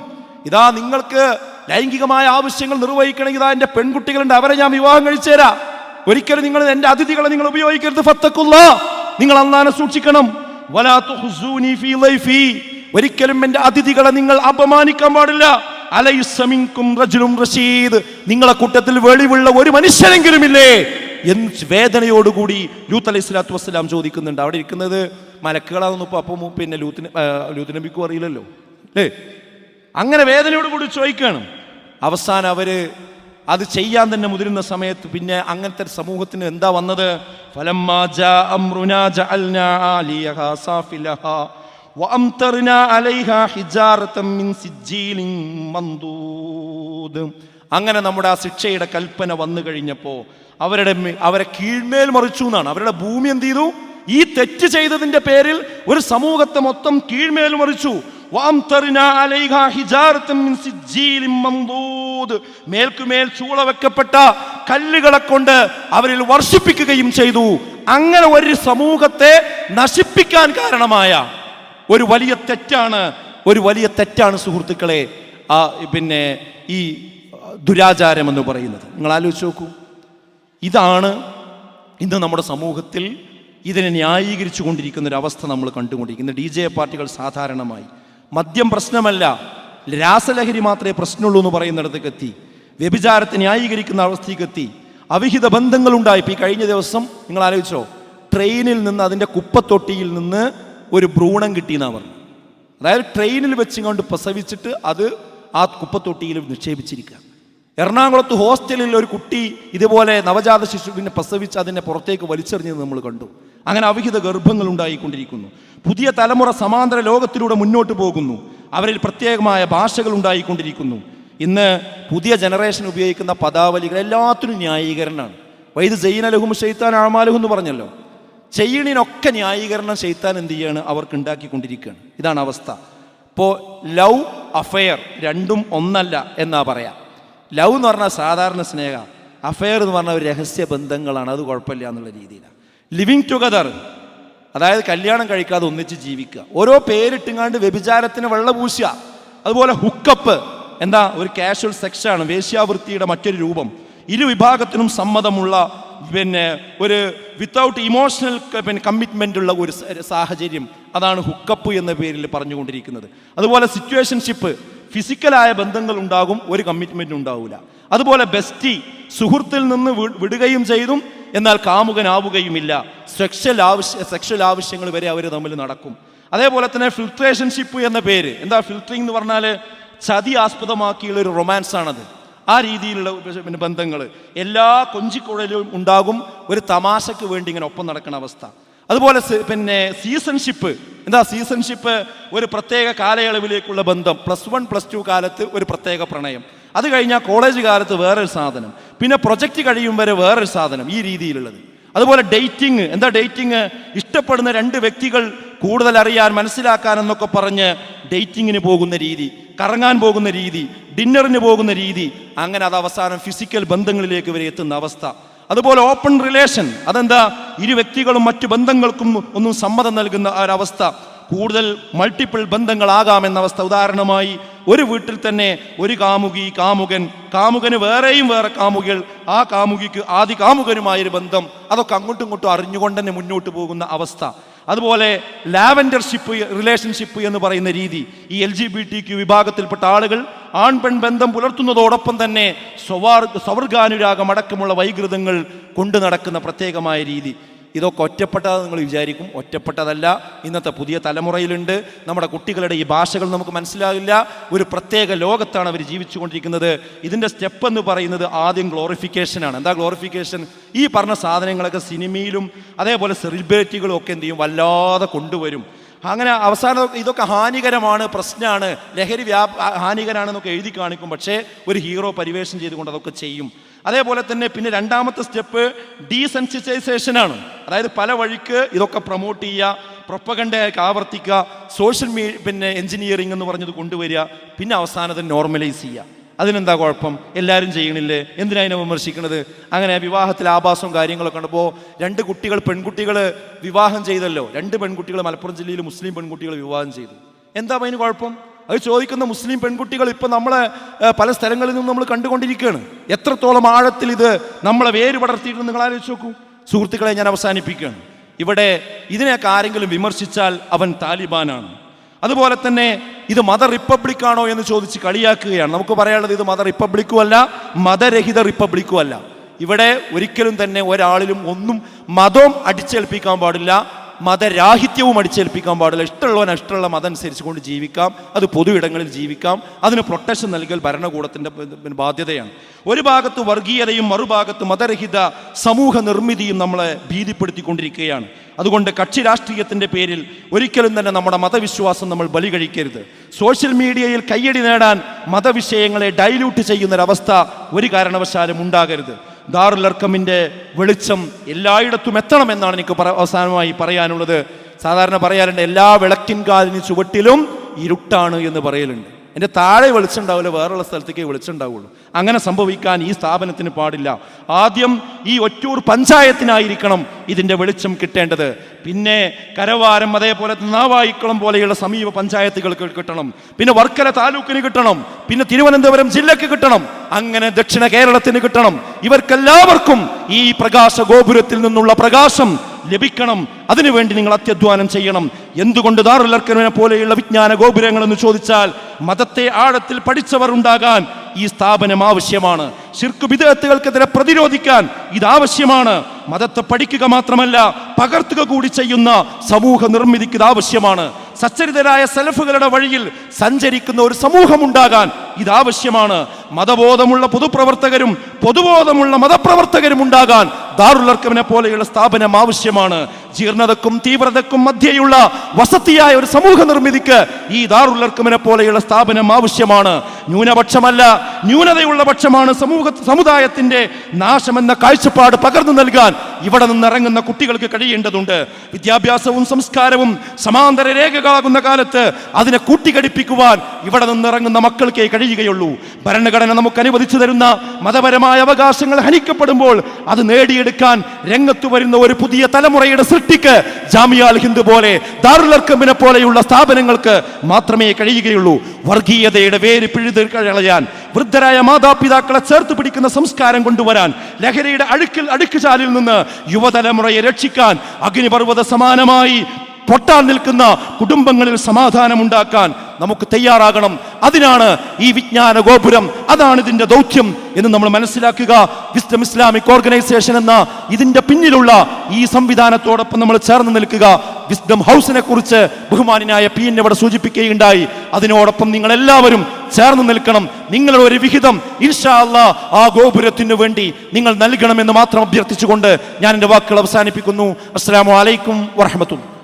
ഇതാ നിങ്ങൾക്ക് ലൈംഗികമായ ആവശ്യങ്ങൾ നിർവഹിക്കണമെങ്കിൽ ഇതാ എൻ്റെ പെൺകുട്ടികളുണ്ട്, അവരെ ഞാൻ വിവാഹം കഴിച്ചുതരാം. ഒരിക്കലും നിങ്ങൾ എൻ്റെ അതിഥികളെ നിങ്ങൾ ഉപയോഗിക്കരുത്. ഫത്തഖുല്ലാഹ്, നിങ്ങൾ അല്ലാഹനെ സൂക്ഷിക്കണം. വലാ തുഖ്സൂനി ഫീ ലൈഫി, ഒരിക്കലും എൻ്റെ അതിഥികളെ നിങ്ങൾ അപമാനിക്കാൻ പാടില്ല. അലൈസ മിൻകും റജുലുൻ റശീദ്, നിങ്ങളെ കൂട്ടത്തിൽ വെളിവുള്ള ഒരു മനുഷ്യനെങ്കിലും ഇല്ലേ എന്ന് വേദനയോടുകൂടി ലൂത്ത് അലൈഹി സ്വലാത്തു വസ്സലാം ചോദിക്കുന്നുണ്ട്. അവിടെ ഇരിക്കുന്നത് മലക്കുകളാണെന്ന് അപ്പം പിന്നെ ലൂത്ത് നബിക്കും അറിയില്ലല്ലോ അല്ലേ. അങ്ങനെ വേദനയോടുകൂടി ചോദിക്കണം. അവസാനം അവര് അത് ചെയ്യാൻ തന്നെ മുതിരുന്ന സമയത്ത് പിന്നെ അങ്ങനത്തെ സമൂഹത്തിന് എന്താ വന്നത്? ഫലമ്മാ ജാ അംറുനാ ജഅൽനാ ആലിയഹാ സാഫിലഹാ വഅംതർനാ അലൈഹാ ഹിജാറതൻ മിൻ സിജ്ജീലിൻ മൻദൂദ്. അങ്ങനെ നമ്മുടെ ആ ശിക്ഷയുടെ കൽപ്പന വന്നു കഴിഞ്ഞപ്പോൾ അവരെ കീഴ്മേൽ മറിച്ചു എന്നാണ്. അവരുടെ ഭൂമി എന്ത് ചെയ്തു? ഈ തെറ്റ് ചെയ്തതിന്റെ പേരിൽ ഒരു സമൂഹത്തെ മൊത്തം കീഴ്മേൽ മറിച്ചു. മേൽക്കുമേൽ ചൂള വെക്കപ്പെട്ട കല്ലുകളെ കൊണ്ട് അവരിൽ വർഷിപ്പിക്കുകയും ചെയ്തു. അങ്ങനെ ഒരു സമൂഹത്തെ നശിപ്പിക്കാൻ കാരണമായ ഒരു വലിയ തെറ്റാണ് സുഹൃത്തുക്കളെ പിന്നെ ഈ ദുരാചാരം എന്ന് പറയുന്നത്. നിങ്ങൾ ആലോചിച്ച് നോക്കൂ. ഇതാണ് ഇന്ന് നമ്മുടെ സമൂഹത്തിൽ ഇതിനെ ന്യായീകരിച്ചു കൊണ്ടിരിക്കുന്നൊരവസ്ഥ നമ്മൾ കണ്ടുകൊണ്ടിരിക്കുന്നത്. DJ പാർട്ടികൾ സാധാരണമായി മദ്യം പ്രശ്നമല്ല, രാസലഹരി മാത്രമേ പ്രശ്നമുള്ളൂ എന്ന് പറയുന്നിടത്തേക്ക് എത്തി. വ്യഭിചാരത്തെ ന്യായീകരിക്കുന്ന അവസ്ഥയ്ക്ക് എത്തി. അവിഹിത ബന്ധങ്ങളുണ്ടായി. ഇപ്പോൾ ഈ കഴിഞ്ഞ ദിവസം നിങ്ങൾ ആലോചിച്ചോ, ട്രെയിനിൽ നിന്ന് അതിൻ്റെ കുപ്പത്തൊട്ടിയിൽ നിന്ന് ഒരു ഭ്രൂണം കിട്ടിയെന്നാണ് പറഞ്ഞു. അതായത് ട്രെയിനിൽ വെച്ചുകൊണ്ട് പ്രസവിച്ചിട്ട് അത് ആ കുപ്പത്തൊട്ടിയിൽ നിക്ഷേപിച്ചിരിക്കുക. എറണാകുളത്ത് ഹോസ്റ്റലിൽ ഒരു കുട്ടി ഇതുപോലെ നവജാത ശിശുവിനെ പ്രസവിച്ച് അതിനെ പുറത്തേക്ക് വലിച്ചെറിഞ്ഞത് നമ്മൾ കണ്ടു. അങ്ങനെ അവിഹിത ഗർഭങ്ങൾ ഉണ്ടായിക്കൊണ്ടിരിക്കുന്നു. പുതിയ തലമുറ സമാന്തര ലോകത്തിലൂടെ മുന്നോട്ട് പോകുന്നു. അവരിൽ പ്രത്യേകമായ ഭാഷകൾ ഉണ്ടായിക്കൊണ്ടിരിക്കുന്നു. ഇന്ന് പുതിയ ജനറേഷൻ ഉപയോഗിക്കുന്ന പദാവലികൾ എല്ലാത്തിനും ന്യായീകരണമാണ്. വൈദ് സയ്യിനലഹും ഷെയ്ത്താൻ അഅമാലഹും എന്ന് പറഞ്ഞല്ലോ. ചെയ്യണിനൊക്കെ ന്യായീകരണം ഷെയ്ത്താൻ എന്ത് ചെയ്യാണ്? അവർക്ക് ഉണ്ടാക്കിക്കൊണ്ടിരിക്കുകയാണ്. ഇതാണ് അവസ്ഥ. ഇപ്പോൾ ലവ്, അഫെയർ രണ്ടും ഒന്നല്ല എന്നാ പറയാം. ലവ് എന്ന് പറഞ്ഞാൽ സാധാരണ സ്നേഹ, അഫെയർ എന്ന് പറഞ്ഞാൽ ഒരു രഹസ്യ ബന്ധങ്ങളാണ്, അത് കുഴപ്പമില്ല എന്നുള്ള രീതിയിലാണ്. ലിവിങ് ടുഗദർ, അതായത് കല്യാണം കഴിക്കാതെ ഒന്നിച്ച് ജീവിക്കുക. ഓരോ പേരിട്ടുങ്ങാണ്ട് വ്യഭിചാരത്തിന് വെള്ളപൂശുക. അതുപോലെ ഹുക്കപ്പ്, എന്താ ഒരു കാഷ്വൽ സെക്സാണ്, വേശ്യാവൃത്തിയുടെ മറ്റൊരു രൂപം. ഇരു വിഭാഗത്തിനും സമ്മതമുള്ള ഒരു വിത്തൗട്ട് ഇമോഷണൽ കമ്മിറ്റ്മെൻ്റ് ഉള്ള ഒരു സാഹചര്യം, അതാണ് ഹുക്കപ്പ് എന്ന പേരിൽ പറഞ്ഞുകൊണ്ടിരിക്കുന്നത്. അതുപോലെ സിറ്റുവേഷൻഷിപ്പ്, ഫിസിക്കലായ ബന്ധങ്ങൾ ഉണ്ടാകും, ഒരു കമ്മിറ്റ്മെൻറ്റ് ഉണ്ടാവില്ല. അതുപോലെ ബെസ്റ്റി, സുഹൃത്തിൽ നിന്ന് വിടുകയും ചെയ്തും എന്നാൽ കാമുകനാവുകയുമില്ല. സെക്ഷൽ ആവശ്യങ്ങൾ വരെ അവർ തമ്മിൽ നടക്കും. അതേപോലെ തന്നെ ഫിൽട്രേഷൻഷിപ്പ് എന്ന പേര്, എന്താ ഫിൽറ്ററിംഗ് എന്ന് പറഞ്ഞാൽ ചതി ആസ്പദമാക്കിയുള്ള ഒരു റൊമാൻസാണത്. ആ രീതിയിലുള്ള ബന്ധങ്ങൾ എല്ലാ കൊഞ്ചിക്കുഴലും ഉണ്ടാകും, ഒരു തമാശക്ക് വേണ്ടി ഇങ്ങനെ ഒപ്പം നടക്കുന്ന അവസ്ഥ. അതുപോലെ സീസൺഷിപ്പ്, എന്താ സീസൺഷിപ്പ്? ഒരു പ്രത്യേക കാലയളവിലേക്കുള്ള ബന്ധം. +1 +2 കാലത്ത് ഒരു പ്രത്യേക പ്രണയം, അത് കഴിഞ്ഞാൽ കോളേജ് കാലത്ത് വേറൊരു സാധനം, പിന്നെ പ്രൊജക്റ്റ് കഴിയും വരെ വേറൊരു സാധനം, ഈ രീതിയിലുള്ളത്. അതുപോലെ ഡേറ്റിംഗ്, എന്താ ഡേറ്റിംഗ്? ഇഷ്ടപ്പെടുന്ന രണ്ട് വ്യക്തികൾ കൂടുതൽ അറിയാൻ, മനസ്സിലാക്കാൻ എന്നൊക്കെ പറഞ്ഞ് ഡേറ്റിങ്ങിന് പോകുന്ന രീതി, കറങ്ങാൻ പോകുന്ന രീതി, ഡിന്നറിന് പോകുന്ന രീതി, അങ്ങനെ അത് അവസാനം ഫിസിക്കൽ ബന്ധങ്ങളിലേക്ക് വരെ എത്തുന്ന അവസ്ഥ. അതുപോലെ ഓപ്പൺ റിലേഷൻ, അതെന്താ? ഇരു വ്യക്തികളും മറ്റു ബന്ധങ്ങൾക്കും ഒന്നും സമ്മതം നൽകുന്ന ഒരവസ്ഥ. കൂടുതൽ മൾട്ടിപ്പിൾ ബന്ധങ്ങളാകാമെന്ന അവസ്ഥ. ഉദാഹരണമായി ഒരു വീട്ടിൽ തന്നെ ഒരു കാമുകി, കാമുകന് വേറെയും വേറെ കാമുകികൾ, ആ കാമുകിക്ക് ആദ്യ കാമുകനുമായൊരു ബന്ധം, അതൊക്കെ അങ്ങോട്ടും ഇങ്ങോട്ടും അറിഞ്ഞുകൊണ്ട് തന്നെ മുന്നോട്ട് പോകുന്ന അവസ്ഥ. അതുപോലെ ലാവൻഡർഷിപ്പ് റിലേഷൻഷിപ്പ് എന്ന് പറയുന്ന രീതി, ഈ LGBTQ വിഭാഗത്തിൽപ്പെട്ട ആളുകൾ ആൺപെൺ ബന്ധം പുലർത്തുന്നതോടൊപ്പം തന്നെ സ്വവർഗാനുരാഗം അടക്കമുള്ള വൈകൃതങ്ങൾ കൊണ്ടു നടക്കുന്ന പ്രത്യേകമായ രീതി. ഇതൊക്കെ ഒറ്റപ്പെട്ടത് നിങ്ങൾ വിചാരിക്കും, ഒറ്റപ്പെട്ടതല്ല. ഇന്നത്തെ പുതിയ തലമുറയിലുണ്ട്. നമ്മുടെ കുട്ടികളുടെ ഈ ഭാഷകൾ നമുക്ക് മനസ്സിലാകില്ല. ഒരു പ്രത്യേക ലോകത്താണ് അവർ ജീവിച്ചു കൊണ്ടിരിക്കുന്നത്. ഇതിൻ്റെ സ്റ്റെപ്പ് എന്ന് പറയുന്നത് ആദ്യം ഗ്ലോറിഫിക്കേഷനാണ്. എന്താ ഗ്ലോറിഫിക്കേഷൻ? ഈ പറഞ്ഞ സാധനങ്ങളൊക്കെ സിനിമയിലും അതേപോലെ സെലിബ്രിറ്റികളും ഒക്കെ എന്ത് ചെയ്യും? വല്ലാതെ കൊണ്ടുവരും. അങ്ങനെ അവസാനം ഇതൊക്കെ ഹാനികരമാണ്, പ്രശ്നമാണ്, ലഹരി ഹാനികരാണെന്നൊക്കെ എഴുതി കാണിക്കും. പക്ഷേ ഒരു ഹീറോ പരിവേഷം ചെയ്തുകൊണ്ട് അതൊക്കെ ചെയ്യും. അതേപോലെ തന്നെ പിന്നെ രണ്ടാമത്തെ സ്റ്റെപ്പ് ഡീസെൻസിറ്റൈസേഷനാണ്. അതായത് പല വഴിക്ക് ഇതൊക്കെ പ്രൊമോട്ട് ചെയ്യുക, പ്രൊപ്പഗണ്ടയൊക്കെ ആവർത്തിക്കുക, സോഷ്യൽ എഞ്ചിനീയറിംഗ് എന്ന് പറഞ്ഞത് കൊണ്ടുവരിക, പിന്നെ അവസാനത്തെ നോർമലൈസ് ചെയ്യുക. അതിനെന്താ കുഴപ്പം? എല്ലാവരും ചെയ്യണില്ലേ? എന്തിനാ അതിനെ വിമർശിക്കുന്നത്? അങ്ങനെ വിവാഹത്തിൽ ആഭാസവും കാര്യങ്ങളൊക്കെ കണ്ടപ്പോൾ രണ്ട് പെൺകുട്ടികൾ വിവാഹം ചെയ്തല്ലോ. 2 പെൺകുട്ടികൾ മലപ്പുറം ജില്ലയിൽ മുസ്ലിം പെൺകുട്ടികൾ വിവാഹം ചെയ്തു. എന്താ അതിന് കുഴപ്പം? അത് ചോദിക്കുന്ന മുസ്ലിം പെൺകുട്ടികൾ ഇപ്പം നമ്മളെ പല സ്ഥലങ്ങളിൽ നിന്നും നമ്മൾ കണ്ടുകൊണ്ടിരിക്കുകയാണ്. എത്രത്തോളം ആഴത്തിൽ ഇത് നമ്മളെ വേര് പടർത്തിയിട്ട് നിങ്ങൾ ആലോചിച്ച് നോക്കൂ. സുഹൃത്തുക്കളെ, ഞാൻ അവസാനിപ്പിക്കുകയാണ്. ഇവിടെ ഇതിനെയൊക്കെ ആരെങ്കിലും വിമർശിച്ചാൽ അവൻ താലിബാനാണ്. അതുപോലെ തന്നെ ഇത് മത റിപ്പബ്ലിക്കാണോ എന്ന് ചോദിച്ച് കളിയാക്കുകയാണ്. നമുക്ക് പറയാനുള്ളത് ഇത് മത റിപ്പബ്ലിക്കും അല്ല, മതരഹിത റിപ്പബ്ലിക്കും അല്ല. ഇവിടെ ഒരിക്കലും തന്നെ ഒരാളിലും ഒന്നും മതവും അടിച്ചേൽപ്പിക്കാൻ പാടില്ല, മതരാഹിത്യവും അടിച്ചേൽപ്പിക്കാൻ പാടില്ല. ഇഷ്ടമുള്ളവന് ഇഷ്ടമുള്ള മതം അനുസരിച്ച് കൊണ്ട് ജീവിക്കാം, അത് പൊതു ഇടങ്ങളിൽ ജീവിക്കാം. അതിന് പ്രൊട്ടക്ഷൻ നൽകൽ ഭരണകൂടത്തിൻ്റെ ബാധ്യതയാണ്. ഒരു ഭാഗത്ത് വർഗീയതയും മറുഭാഗത്ത് മതരഹിത സമൂഹ നിർമ്മിതിയും നമ്മളെ ഭീതിപ്പെടുത്തിക്കൊണ്ടിരിക്കുകയാണ്. അതുകൊണ്ട് കക്ഷി രാഷ്ട്രീയത്തിൻ്റെ പേരിൽ ഒരിക്കലും തന്നെ നമ്മുടെ മതവിശ്വാസം നമ്മൾ ബലി കഴിക്കരുത്. സോഷ്യൽ മീഡിയയിൽ കയ്യടി നേടാൻ മതവിഷയങ്ങളെ ഡൈല്യൂട്ട് ചെയ്യുന്നൊരവസ്ഥ ഒരു കാരണവശാലും ഉണ്ടാകരുത്. ദാറുൽ അർഖമിൻ്റെ വെളിച്ചം എല്ലായിടത്തും എത്തണമെന്നാണ് എനിക്ക് അവസാനമായി പറയാനുള്ളത്. സാധാരണ പറയാറുണ്ട്, എല്ലാ വിളക്കിൻകാലിന് ചുവട്ടിലും ഇരുട്ടാണ് എന്ന് പറയലുണ്ട്. എൻ്റെ താഴെ വെളിച്ചുണ്ടാവില്ല, വേറെയുള്ള സ്ഥലത്തേക്ക് വെളിച്ചുണ്ടാവുള്ളൂ. അങ്ങനെ സംഭവിക്കാൻ ഈ സ്ഥാപനത്തിന് പാടില്ല. ആദ്യം ഈ ഒറ്റൂർ പഞ്ചായത്തിനായിരിക്കണം ഇതിൻ്റെ വെളിച്ചം കിട്ടേണ്ടത്. പിന്നെ കരവാരം, അതേപോലെ നാവായിക്കുളം പോലെയുള്ള സമീപ പഞ്ചായത്തുകൾക്ക് കിട്ടണം, പിന്നെ വർക്കല താലൂക്കിന് കിട്ടണം, പിന്നെ തിരുവനന്തപുരം ജില്ലയ്ക്ക് കിട്ടണം, അങ്ങനെ ദക്ഷിണ കേരളത്തിന് കിട്ടണം. ഇവർക്കെല്ലാവർക്കും ഈ പ്രകാശ ഗോപുരത്തിൽ നിന്നുള്ള പ്രകാശം ലഭിക്കണം. അതിനുവേണ്ടി നിങ്ങൾ അത്യധ്വാനം ചെയ്യണം. എന്തുകൊണ്ട് ദാറുൽ അർക്കമിനെ പോലെയുള്ള വിജ്ഞാന ഗോപുരങ്ങൾ എന്ന് ചോദിച്ചാൽ, മതത്തെ ആഴത്തിൽ പഠിച്ചവർ ഉണ്ടാകാൻ ഈ സ്ഥാപനം ആവശ്യമാണ്. ശിർക്ക് ബിദ്അത്തുകൾക്കെതിരെ പ്രതിരോധിക്കാൻ ഇത് ആവശ്യമാണ്. മതത്തെ പഠിക്കുക മാത്രമല്ല പകർത്തുക കൂടി ചെയ്യുന്ന സമൂഹ നിർമ്മിതിക്ക് ഇത് ആവശ്യമാണ്. സച്ചരിതരായ സലഫുകളുടെ വഴിയിൽ സഞ്ചരിക്കുന്ന ഒരു സമൂഹമുണ്ടാകാൻ ഇത് ആവശ്യമാണ്. മതബോധമുള്ള പൊതുപ്രവർത്തകരും പൊതുബോധമുള്ള മതപ്രവർത്തകരും ഉണ്ടാകാൻ ദാറുൽ അർക്കമിനെ പോലെയുള്ള സ്ഥാപനം ആവശ്യമാണ്. ജീർണതക്കും തീവ്രതക്കും മധ്യയുള്ള വസതിയായ ഒരു സമൂഹ നിർമ്മിതിക്ക് ഈ ദാറുൽ അർക്കമിനെ പോലെയുള്ള സ്ഥാപനം ആവശ്യമാണ്. ന്യൂനപക്ഷമല്ല, ന്യൂനതയുള്ള പക്ഷമാണ് സമുദായത്തിന്റെ നാശമെന്ന കാഴ്ചപ്പാട് പകർന്നു നൽകാൻ ഇവിടെ നിന്നിറങ്ങുന്ന കുട്ടികൾക്ക് കഴിയേണ്ടതുണ്ട്. വിദ്യാഭ്യാസവും സംസ്കാരവും സമാന്തര രേഖകളാകുന്ന കാലത്ത് അതിനെ കൂട്ടിഘടിപ്പിക്കുവാൻ ഇവിടെ നിന്നിറങ്ങുന്ന മക്കൾക്കേ കഴിയുകയുള്ളൂ. ഭരണഘടന നമുക്ക് അനുവദിച്ചു തരുന്ന മതപരമായ അവകാശങ്ങൾ ഹനിക്കപ്പെടുമ്പോൾ അത് നേടിയെടുക്കാൻ രംഗത്ത് വരുന്ന ഒരു പുതിയ തലമുറയുടെ സൃഷ്ടിക്ക് ജാമിയ അൽ ഹിന്ദ് പോലെ ദാറുൽ അർക്കമിനെ പോലെയുള്ള സ്ഥാപനങ്ങൾക്ക് മാത്രമേ കഴിയുകയുള്ളൂ. വർഗീയതയുടെ വേര് പിഴുതെറിയാൻ, വൃദ്ധരായ മാതാപിതാക്കളെ ചേർത്ത് പിടിക്കുന്ന സംസ്കാരം കൊണ്ടുവരാൻ, ലഹരിയുടെ അടുക്കുചാലിൽ നിന്ന് യുവതലമുറയെ രക്ഷിക്കാൻ, അഗ്നിപർവ്വത സമാനമായി പൊട്ടാൻ നിൽക്കുന്ന കുടുംബങ്ങളിൽ സമാധാനമുണ്ടാക്കാൻ നമുക്ക് തയ്യാറാകണം. അതിനാണ് ഈ വിജ്ഞാന ഗോപുരം, അതാണ് ഇതിന്റെ ദൗത്യം എന്ന് നമ്മൾ മനസ്സിലാക്കുക. വിസ്ഡം ഇസ്ലാമിക് ഓർഗനൈസേഷൻ എന്ന ഇതിന്റെ പിന്നിലുള്ള ഈ സംവിധാനത്തോടൊപ്പം നമ്മൾ ചേർന്ന് നിൽക്കുക. വിസ്ഡം ഹൗസിനെ കുറിച്ച് ബഹുമാനായ PN ഇവിടെ സൂചിപ്പിക്കുകയുണ്ടായി. അതിനോടൊപ്പം നിങ്ങൾ എല്ലാവരും ചേർന്ന് നിൽക്കണം. നിങ്ങളുടെ ഒരു വിഹിതം ഇൻഷാ അല്ലാഹ് ആ ഗോപുരത്തിനു വേണ്ടി നിങ്ങൾ നൽകണമെന്ന് മാത്രം അഭ്യർത്ഥിച്ചുകൊണ്ട് ഞാൻ എൻ്റെ വാക്കുകൾ അവസാനിപ്പിക്കുന്നു. അസ്സലാമു അലൈക്കും വറഹ്മത്തുള്ളാഹി.